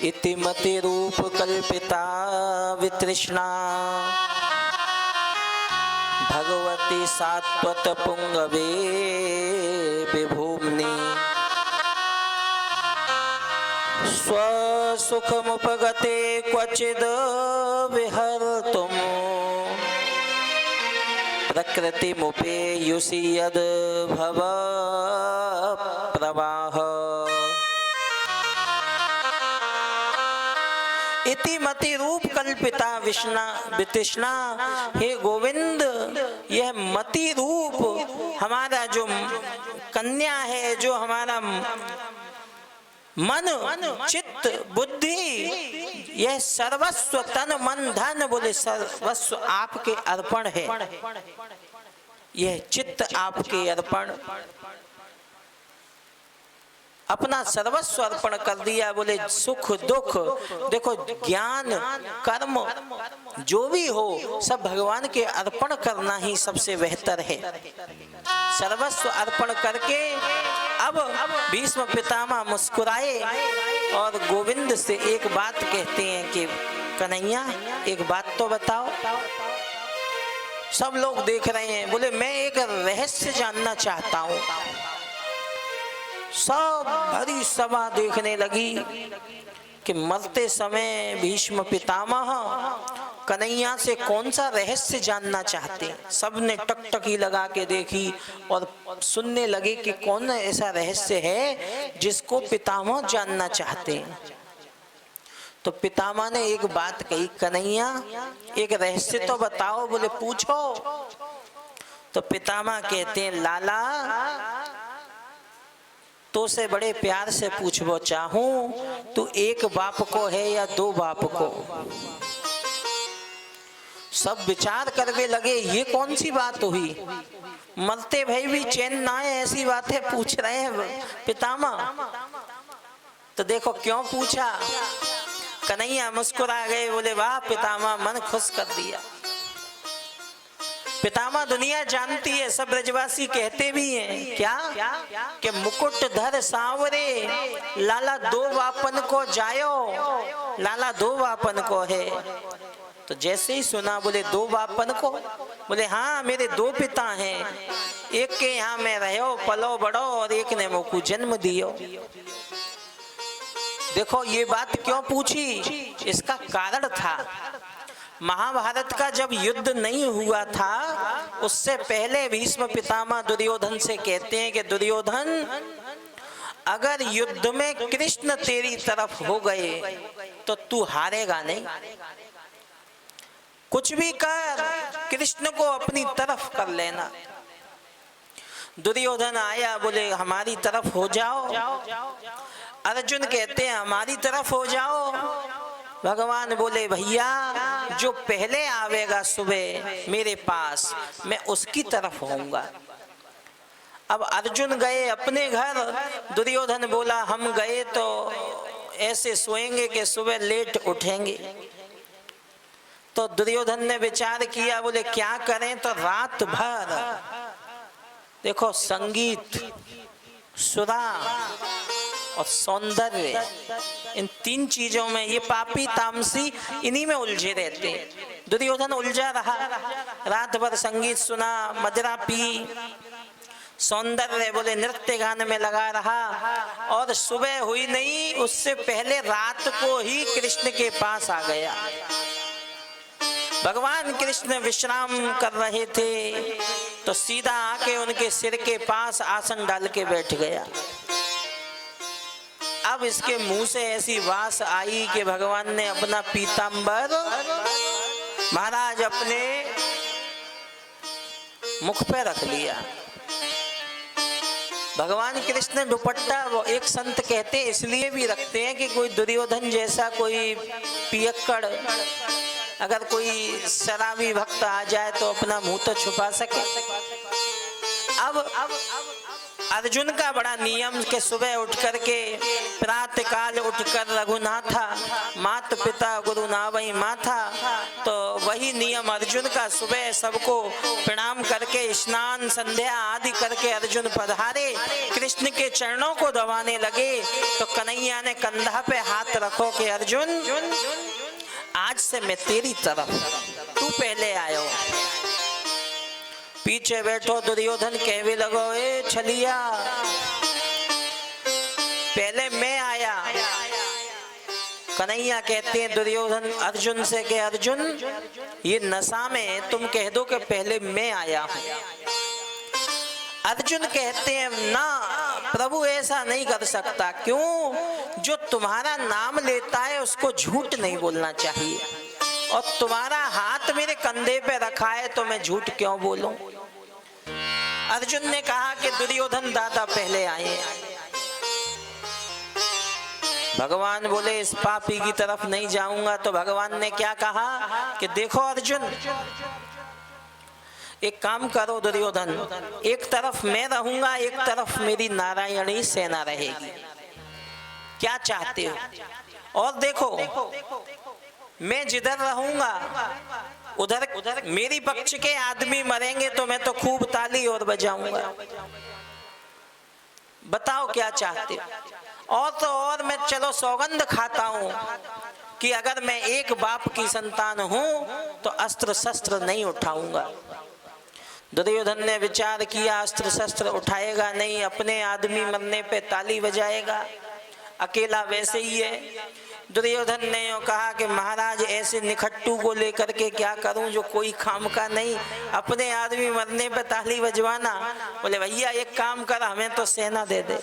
इति मति रूप कल्पिता वितृष्णा भगवती सात्वत पुंगवे विभूम्नि स्वसुखमुपगते क्वचिद विहर्तुम प्रकृतिमुपेयुषि यद भव प्रवाह। इति मति रूप कल्पिता वितृष्णा, हे गोविंद यह मति रूप हमारा जो कन्या है, जो हमारा मन चित्त बुद्धि, यह सर्वस्व तन मन धन बोले सर्वस्व आपके अर्पण है। यह चित्त आपके अर्पण, अपना सर्वस्व अर्पण कर दिया। बोले सुख दुख देखो, ज्ञान कर्म जो भी हो सब भगवान के अर्पण करना ही सबसे बेहतर है। सर्वस्व अर्पण करके अब भीष्म पितामह मुस्कुराए और गोविंद से एक बात कहते हैं कि कन्हैया एक बात तो बताओ। सब लोग देख रहे हैं। बोले मैं एक रहस्य जानना चाहता हूं। सब भरी सभा देखने लगी कि मरते समय भीष्म पितामह कन्हैया से कौन सा रहस्य जानना चाहते हैं। सबने टकटकी लगा के देखी और सुनने लगे कि कौन ऐसा रहस्य है जिसको पितामह जानना चाहते हैं। तो पितामह ने एक बात कही, कन्हैया एक रहस्य तो बताओ। बोले पूछो। तो पितामह कहते हैं लाला तो से बड़े प्यार से पूछबो चाहूं, तू एक बाप को है या दो बाप को। सब विचार करने लगे ये कौन सी बात हुई, मरते भाई भी चैन ना है, ऐसी बातें पूछ रहे हैं पितामह। तो देखो क्यों पूछा। कन्हैया मुस्कुरा गए। बोले वाह पितामह, मन खुश कर दिया। पितामह दुनिया जानती है, सब ब्रजवासी कहते भी हैं क्या कि मुकुट धर सांवरे लाला दो बापन को जायो, लाला दो बापन को है। तो जैसे ही सुना बोले दो बापन को। बोले हाँ मेरे दो पिता हैं, एक के यहाँ मैं रहो पलो बड़ो और एक ने मुझको जन्म दियो। देखो ये बात क्यों पूछी, इसका कारण था। महाभारत का जब युद्ध नहीं हुआ था उससे पहले भीष्म पितामह दुर्योधन से कहते हैं कि दुर्योधन अगर युद्ध में कृष्ण तेरी तरफ हो गए तो तू हारेगा नहीं। कुछ भी कर कृष्ण को अपनी तरफ कर लेना। दुर्योधन आया, बोले हमारी तरफ हो जाओ। अर्जुन कहते हैं हमारी तरफ हो जाओ। भगवान बोले भैया जो पहले आवेगा सुबह मेरे पास मैं उसकी तरफ होऊंगा। अब अर्जुन गए अपने घर। दुर्योधन बोला हम गए तो ऐसे सोएंगे कि सुबह लेट उठेंगे। तो दुर्योधन ने विचार किया, बोले क्या करें। तो रात भर देखो संगीत सुरा और सौंदर्य, इन तीन चीजों में ये पापी तामसी इन्हीं में उलझे रहते हैं। दुर्योधन उलझा रहा, रात भर संगीत सुना, मदिरा पी, सौंदर्य बोले नृत्य गान में लगा रहा और सुबह हुई नहीं उससे पहले रात को ही कृष्ण के पास आ गया। भगवान कृष्ण विश्राम कर रहे थे तो सीधा आके उनके सिर के पास आसन डाल के बैठ गया। अब इसके मुंह से ऐसी वास आई कि भगवान ने अपना पीतांबर महाराज अपने मुख पे रख लिया। भगवान कृष्ण दुपट्टा, वो एक संत कहते इसलिए भी रखते हैं कि कोई दुर्योधन जैसा कोई पियक्कड़ अगर कोई शराबी भक्त आ जाए तो अपना मुंह तो छुपा सके। अब अर्जुन का बड़ा नियम के सुबह उठ करके प्रातः काल उठकर रघुनाथा मात पिता गुरु नावई माथा, तो वही नियम अर्जुन का सुबह सबको प्रणाम करके स्नान संध्या आदि करके अर्जुन पधारे, कृष्ण के चरणों को दबाने लगे। तो कन्हैया ने कंधा पे हाथ रखो कि अर्जुन आज से मैं तेरी तरफ, तू पहले आयो। पीछे बैठो दुर्योधन कहवे लगो ए छलिया पहले मैं आया। कन्हैया कहते हैं दुर्योधन अर्जुन से कि अर्जुन ये नशा में तुम कह दो कि पहले मैं आया हूं। अर्जुन कहते हैं ना प्रभु ऐसा नहीं कर सकता। क्यों? जो तुम्हारा नाम लेता है उसको झूठ नहीं बोलना चाहिए और तुम्हारा हाथ मेरे कंधे पे रखा है तो मैं झूठ क्यों बोलूं? अर्जुन ने कहा कि दुर्योधन दादा पहले आए। भगवान बोले इस पापी की तरफ नहीं जाऊंगा। तो भगवान ने क्या कहा कि देखो अर्जुन, एक काम करो दुर्योधन, एक तरफ मैं रहूंगा, एक तरफ मेरी नारायणी सेना रहेगी। क्या चाहते हो? और देखो, मैं जिधर रहूंगा उधर मेरी पक्ष के आदमी मरेंगे तो मैं तो खूब ताली और बजाऊंगा। बताओ क्या चाहते हो? और तो और मैं चलो सौगंध खाता हूं कि अगर मैं एक बाप की संतान हूं तो अस्त्र शस्त्र नहीं उठाऊंगा। दुर्योधन ने विचार किया, अस्त्र शस्त्र उठाएगा नहीं, अपने आदमी मरने पे ताली बजाएगा, अकेला वैसे ही है। दुर्योधन ने यूं कहा कि महाराज ऐसे निखट्टू को लेकर के क्या करूं जो कोई काम का नहीं, अपने आदमी मरने पे ताली बजवाना। बोले भैया एक काम कर, हमें तो सेना दे दे।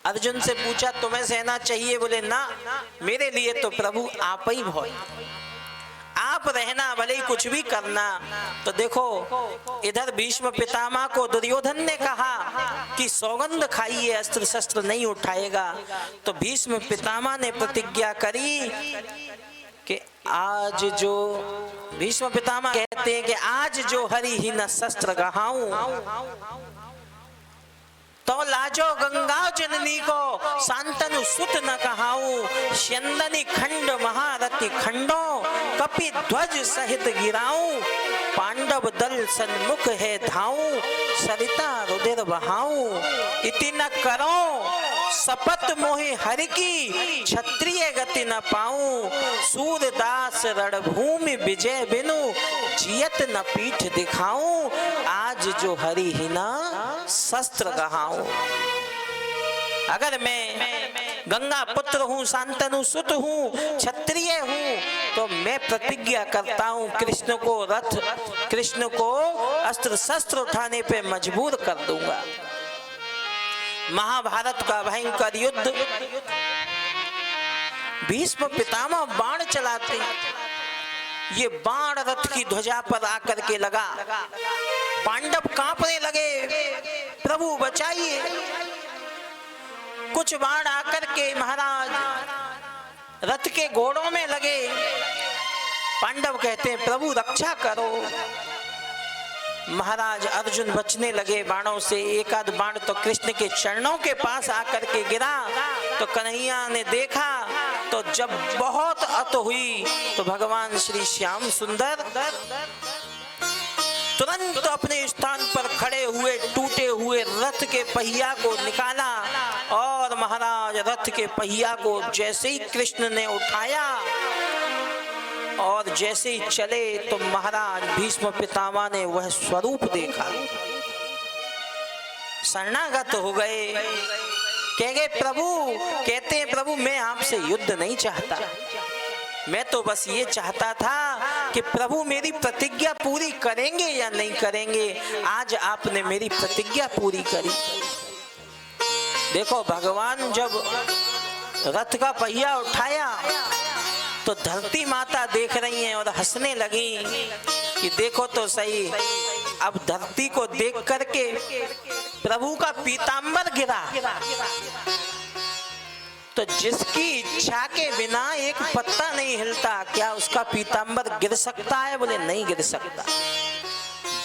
अर्जुन से पूछा तुम्हें सेना चाहिए? बोले ना, मेरे लिए तो प्रभु आप ही बहुत, आप रहना भले ही कुछ भी करना। तो देखो इधर भीष्म पितामह को दुर्योधन ने कहा कि सौगंध खाइए, अस्त्र शस्त्र नहीं उठाएगा। तो भीष्म पितामह ने प्रतिज्ञा करी कि आज जो, भीष्म पितामह कहते हैं कि आज जो हरि ही न शस्त्र गहाऊं तो लाजो गंगा जननी को शांतनु सुत न कहाऊं। स्यंदनी खंड महारथी खंडो कपि ध्वज सहित गिराऊं। पांडव दल सन्मुख है धाऊं, सरिता रुधिर बहाऊं। इति न करो शपथ मोहि हरि की, क्षत्रिय गति न पाऊं। सूरदास रणभूमि विजय बिनु, जियत न पीठ दिखाऊं। आज जो हरि ही ना शस्त्र गहाऊं। अगर मैं गंगा पुत्र हूँ, शांतनु सुत हूँ, क्षत्रिय हूँ, तो मैं प्रतिज्ञा करता हूँ कृष्ण को अस्त्र शस्त्र उठाने पे मजबूर कर दूंगा। महाभारत का भयंकर युद्ध, भीष्म पितामह बाण चलाते, ये बाण रथ की ध्वजा पर आकर के लगा। पांडव कांपने लगे, प्रभु बचाइए। कुछ बाण आकर के महाराज रथ के घोड़ों में लगे। पांडव कहते हैं प्रभु रक्षा करो। महाराज अर्जुन बचने लगे बाणों से। एक आध बाण तो कृष्ण के चरणों के पास आकर के गिरा। तो कन्हैया ने देखा, तो जब बहुत अत हुई तो भगवान श्री श्याम सुंदर तुरंत अपने स्थान पर खड़े हुए, टूटे हुए रथ के पहिया को निकाला और महाराज रथ के पहिया को जैसे ही कृष्ण ने उठाया और जैसे ही चले तो महाराज भीष्म पितामह ने वह स्वरूप देखा, शरणागत हो गए। कह गए प्रभु, कहते हैं प्रभु मैं आपसे युद्ध नहीं चाहता, मैं तो बस ये चाहता था कि प्रभु मेरी प्रतिज्ञा पूरी करेंगे या नहीं करेंगे। आज आपने मेरी प्रतिज्ञा पूरी करी। देखो भगवान जब रथ का पहिया उठाया तो धरती माता देख रही हैं और हंसने लगी कि देखो तो सही, अब धरती को देख करके प्रभु का पीतांबर गिरा। तो जिसकी इच्छा के बिना एक पत्ता नहीं हिलता, क्या उसका पीतांबर गिर सकता है? बोले नहीं गिर सकता।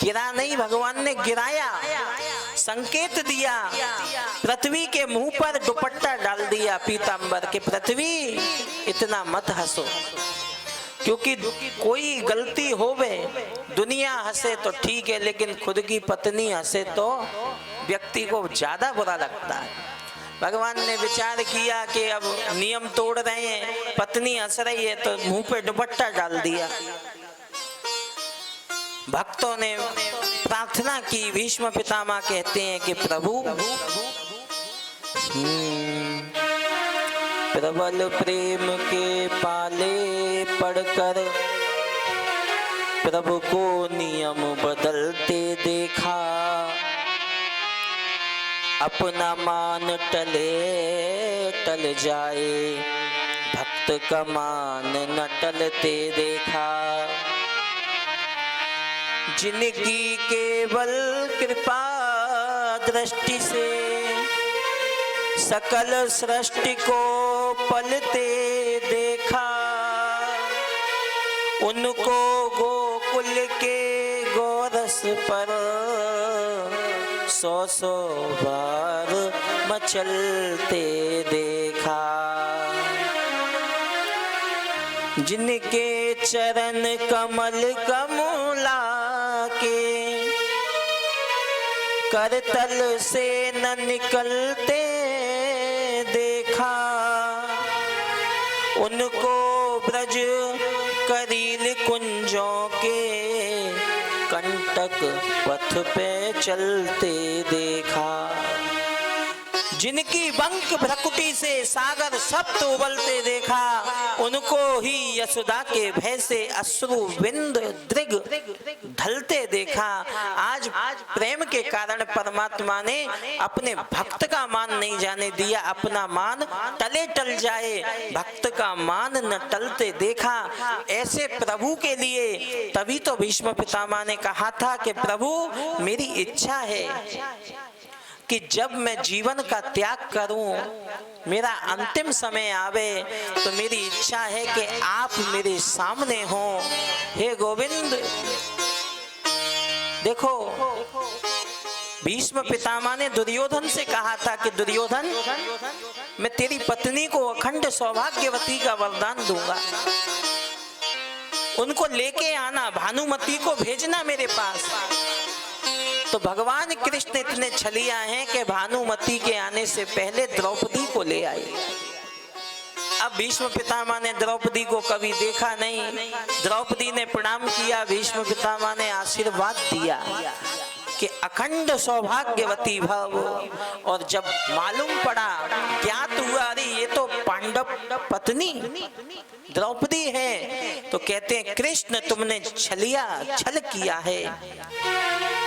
गिरा नहीं, भगवान ने गिराया, संकेत दिया, पृथ्वी के मुंह पर दुपट्टा डाल दिया पीतांबर के। पृथ्वी इतना मत हंसो, क्योंकि कोई गलती होवे, दुनिया हंसे तो ठीक है, लेकिन खुद की पत्नी हंसे तो व्यक्ति को ज्यादा बुरा लगता है। भगवान ने विचार किया कि अब नियम तोड़ रहे हैं, पत्नी हंस रही है तो मुंह पे दुपट्टा डाल दिया। भक्तों ने प्रार्थना की। भीष्म पितामह कहते हैं कि प्रभु प्रबल प्रेम के पाले पड़कर प्रभु को नियम बदलते देखा। अपना मान टले टल जाए, भक्त का मान न टलते देखा। जिनकी केवल कृपा दृष्टि से सकल सृष्टि को पलते देखा। उनको गोकुल के गोरस पर सौ सौ बार मचलते देखा। जिनके चरण कमल कमला के करतल से न निकलते देखा। उनको ब्रज करील कुंजों के कंटक पथ पे चलते देखा। जिनकी बंक भ्रकुटी से सागर सप्त उबलते देखा। उनको ही यशोदा के भय से अश्रु बिंद दृग ढलते देखा। आज प्रेम के कारण परमात्मा ने अपने भक्त का मान नहीं जाने दिया। अपना मान टले टल जाए, भक्त का मान न टलते देखा। ऐसे प्रभु के लिए तभी तो भीष्म पितामह ने कहा था कि प्रभु मेरी इच्छा है कि जब मैं जीवन का त्याग करूं, मेरा अंतिम समय आवे, तो मेरी इच्छा है कि आप मेरे सामने हो। हे गोविंद, देखो भीष्म पितामह ने दुर्योधन से कहा था कि दुर्योधन, मैं तेरी पत्नी को अखंड सौभाग्यवती का वरदान दूंगा, उनको लेके आना, भानुमति को भेजना मेरे पास। तो भगवान कृष्ण इतने छलिया हैं कि भानुमति के आने से पहले द्रौपदी को ले आए। अब भीष्म पितामह ने द्रौपदी को कभी देखा नहीं। द्रौपदी ने प्रणाम किया, भीष्म पितामह ने आशीर्वाद दिया कि अखंड सौभाग्यवती भव। और जब मालूम पड़ा, ज्ञात हुआ, अरे ये तो पांडव पत्नी द्रौपदी है, तो कहते हैं कृष्ण तुमने छल किया है।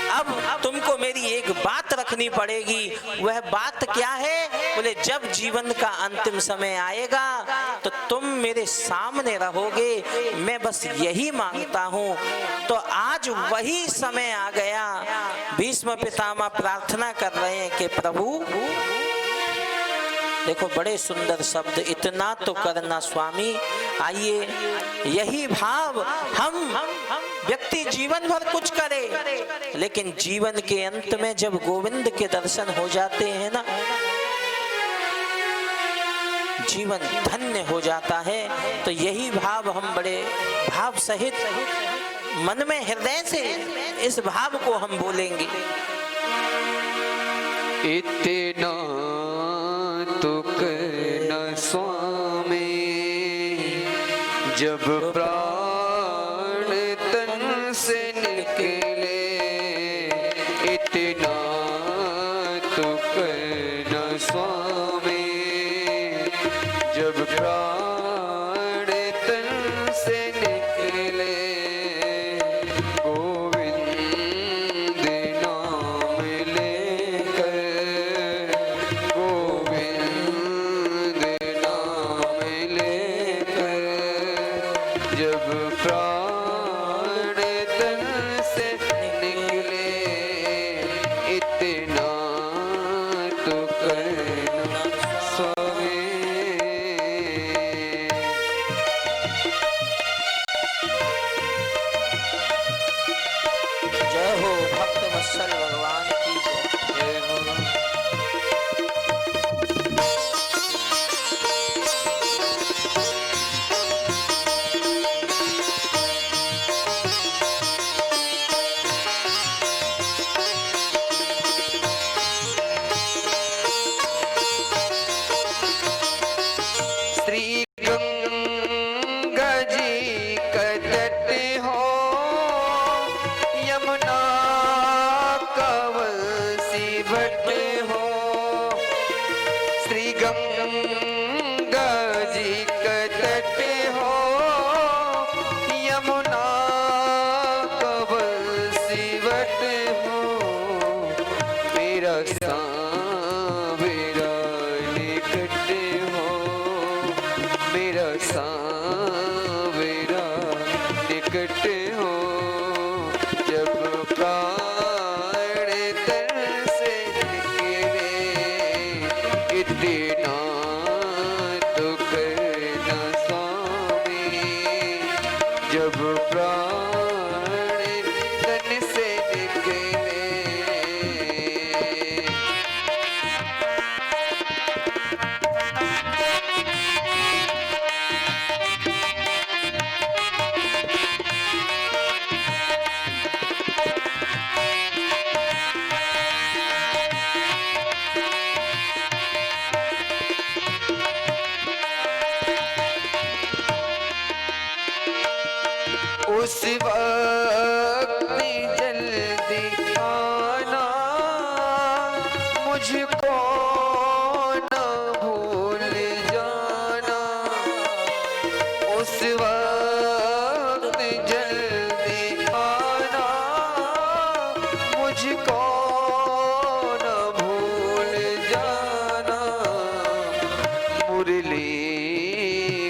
अब तुमको मेरी एक बात रखनी पड़ेगी। वह बात क्या है? बोले जब जीवन का अंतिम समय आएगा तो तुम मेरे सामने रहोगे, मैं बस यही मांगता हूँ। तो आज वही समय आ गया। भीष्म पितामह प्रार्थना कर रहे हैं कि प्रभु, देखो बड़े सुंदर शब्द, इतना तो करना स्वामी। आइए, यही भाव हम व्यक्ति जीवन भर कुछ करे, लेकिन जीवन के अंत में जब गोविंद के दर्शन हो जाते हैं ना, जीवन धन्य हो जाता है। तो यही भाव हम बड़े भाव सहित मन में हृदय से इस भाव को हम बोलेंगे। इतना तो करना स्वामी, जब प्राण तन से निकले। इतना तो करना स्वामी, जब प्राण तन से निकले। गोविंद नाम लेकर, गोविंद नाम लेकर, जब प्राण तन से निकले। इतना तो करना स्वामी। जय हो भक्त वत्सल भगवान की जय। जय हो। उस वक्त जल्दी आना, मुझको न भूल जाना। उस वक्त जल्दी आना, मुझको न भूल जाना। मुरली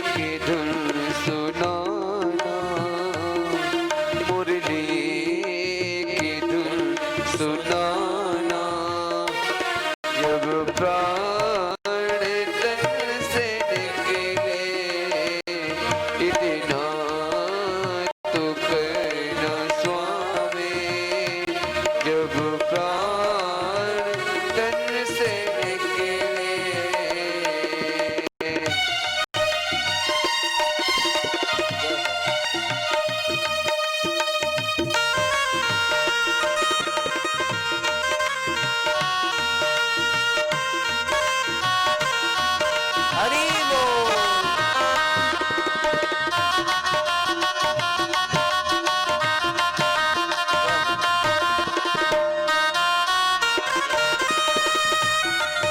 की धुन सुनाना, मुरली की धुन सुनाना। जब प्राण तन से निकले, इतना तो करना स्वामी। जब प्राण तन से निकले। हरि बोल।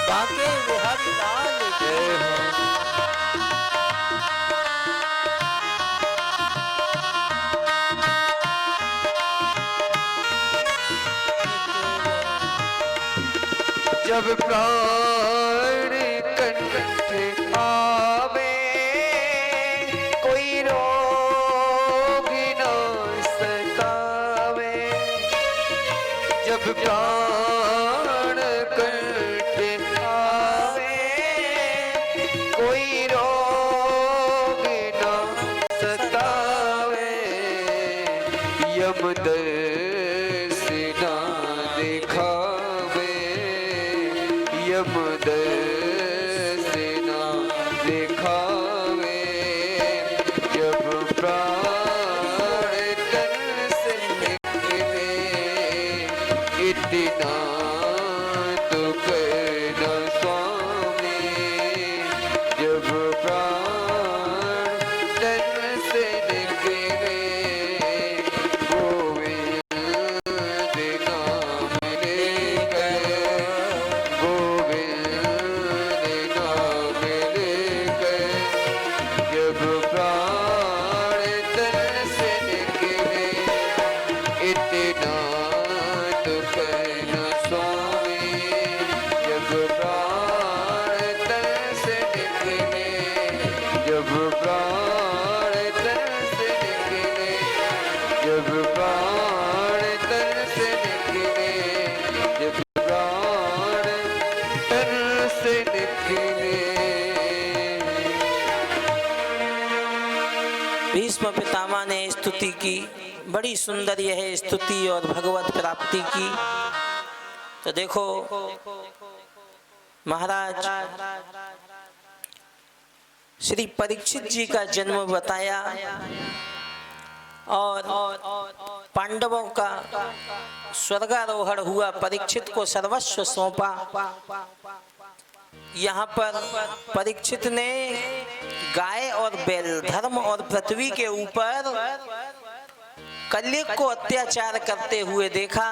बाके बिहारी लाल जय हो। जब प्राण कंठ आवे, कोई रोग न सतावे। जब प्राण कंठ आवे, कोई रोग न सतावे। यमदर्श ना दिखावे, यमदर्श ना दिखावे। जब प्राण तन से निकले, इतना तो करना स्वामी। जब प्राण तन से निकले, गोविंद नाम लेकर, गोविंद नाम लेकर। जब प्राण तन से निकले, इतना तो करना स्वामी। जब प्राण तन से निकले, जब प्राण तन से निकले, जब प्राण तन से निकले, जब प्राण तन से निकले। भीष्म पितामह ने स्तुति की, बड़ी सुंदर यह स्तुति और भगवत प्राप्ति की। तो देखो महाराज श्री परीक्षित जी का जन्म बताया और पांडवों का स्वर्गारोहण हुआ, परीक्षित को सर्वस्व सौंपा। यहाँ पर परीक्षित ने गाय और बैल, धर्म और पृथ्वी के ऊपर कलयुग को अत्याचार करते हुए देखा।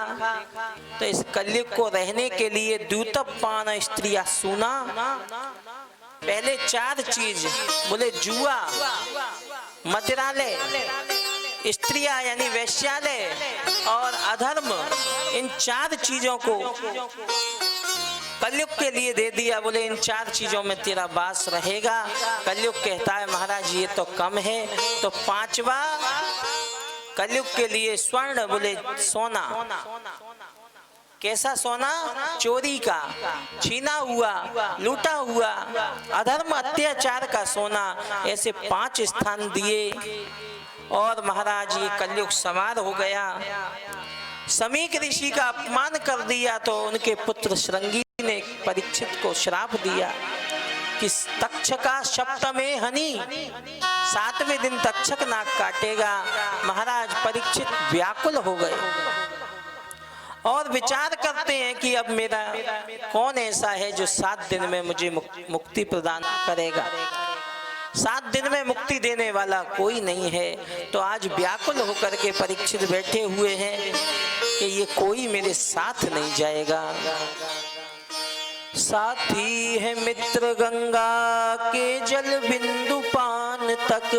तो इस कलयुग को रहने के लिए द्यूतपान स्त्रिया सुना। पहले 4 चीज बोले, जुआ, मदिरालय, स्त्रियां यानी वैश्यालय और अधर्म, इन 4 चीजों को कलयुग के लिए दे दिया। बोले इन 4 चीजों में तेरा वास रहेगा। कलयुग कहता है महाराज ये तो कम है, तो 5वां कलयुग के लिए स्वर्ण, बोले सोना। कैसा सोना? चोरी का, छीना हुआ, लूटा हुआ, अधर्म अत्याचार का सोना। ऐसे 5 स्थान दिए और महाराज ये कलयुग सवार हो गया। समीक ऋषि का अपमान कर दिया तो उनके पुत्र श्रृंगी ने परीक्षित को श्राप दिया कि तक्षका सप्तमे हनि, 7वें दिन तक्षक नाक काटेगा। महाराज परीक्षित व्याकुल हो गए और विचार करते हैं कि अब मेरा कौन ऐसा है जो 7 दिन में मुझे मुक्ति प्रदान करेगा। 7 दिन में मुक्ति देने वाला कोई नहीं है। तो आज व्याकुल होकर के परीक्षित बैठे हुए हैं कि ये कोई मेरे साथ नहीं जाएगा। साथी है मित्र गंगा के जल बिंदु पान तक,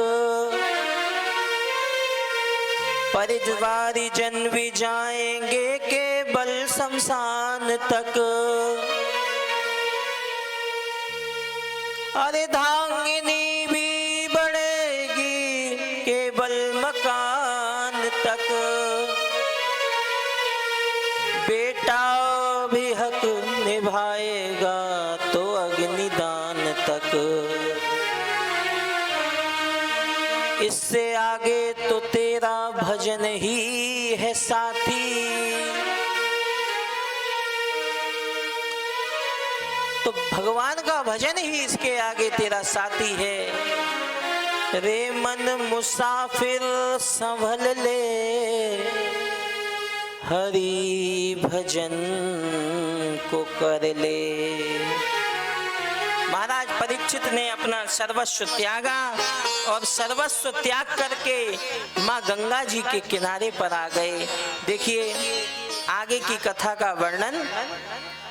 परिवारी जन भी जाएंगे केवल शमशान तक। अरे धांगिनी भी बढ़ेगी केवल मकान तक, बेटा भी हक निभाएगा तो अग्निदान तक। इससे आगे तो तेरा भजन ही है साथी। तो भगवान का भजन ही इसके आगे तेरा साथी है। रे मन मुसाफिर संभल ले, हरि भजन को कर ले। महाराज परीक्षित ने अपना सर्वस्व त्यागा और सर्वस्व त्याग करके माँ गंगा जी के किनारे पर आ गए। देखिए आगे की कथा का वर्णन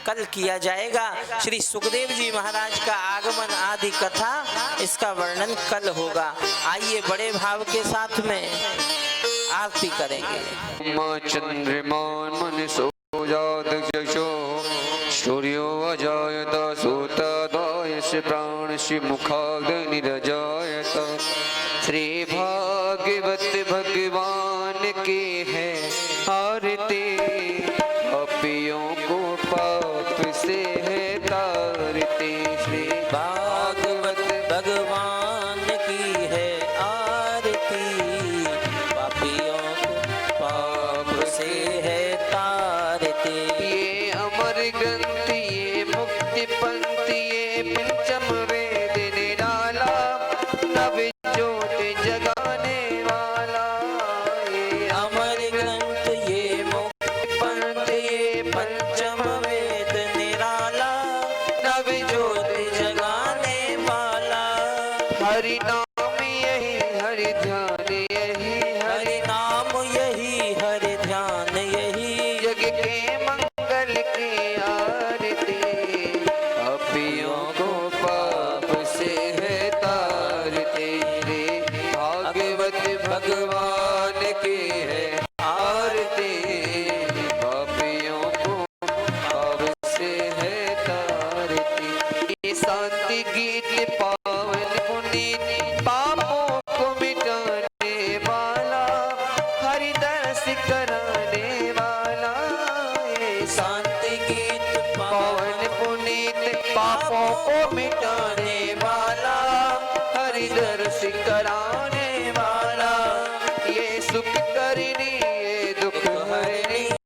कल किया जाएगा। श्री सुखदेव जी महाराज का आगमन आदि कथा इसका वर्णन कल होगा। आइए बड़े भाव के साथ में आरती करेंगे। माँ चंद्रमान मन सोजात जशो, सूर्यो अजायत सूतदायस्य प्राणस्य मुखाग् निरजायत। श्री भागवत भगवान के है आरती, पापियों को पाप से है तारते। श्री भागवत भगवान की है आरती, पापियों को पाप से है तारती। ये अमर ग्रंथ ये मुक्ति पंथ ये पंचम वेद निराला, नव ज्योत जगाने वाला। ये अमर ग्रंथ ये मुक्ति पंथ ये पंचम वेद निराला, नव ज्योति जगाने वाला। हरि नाम यही हरि ध्यान यही हरि नाम यही हरि ध्यान यही, जग के मंगल की आरती। पापियों को पाप से है तारते। रे भागवत भगवान की है आरती, पापियों को पाप से है तारती। ये शांति गीत पावन पुनीत पापों को मिटाने वाला, हरिदास कराने वाला। ये शांति गीत पावन पुनीत पापों को मिटाने वाला,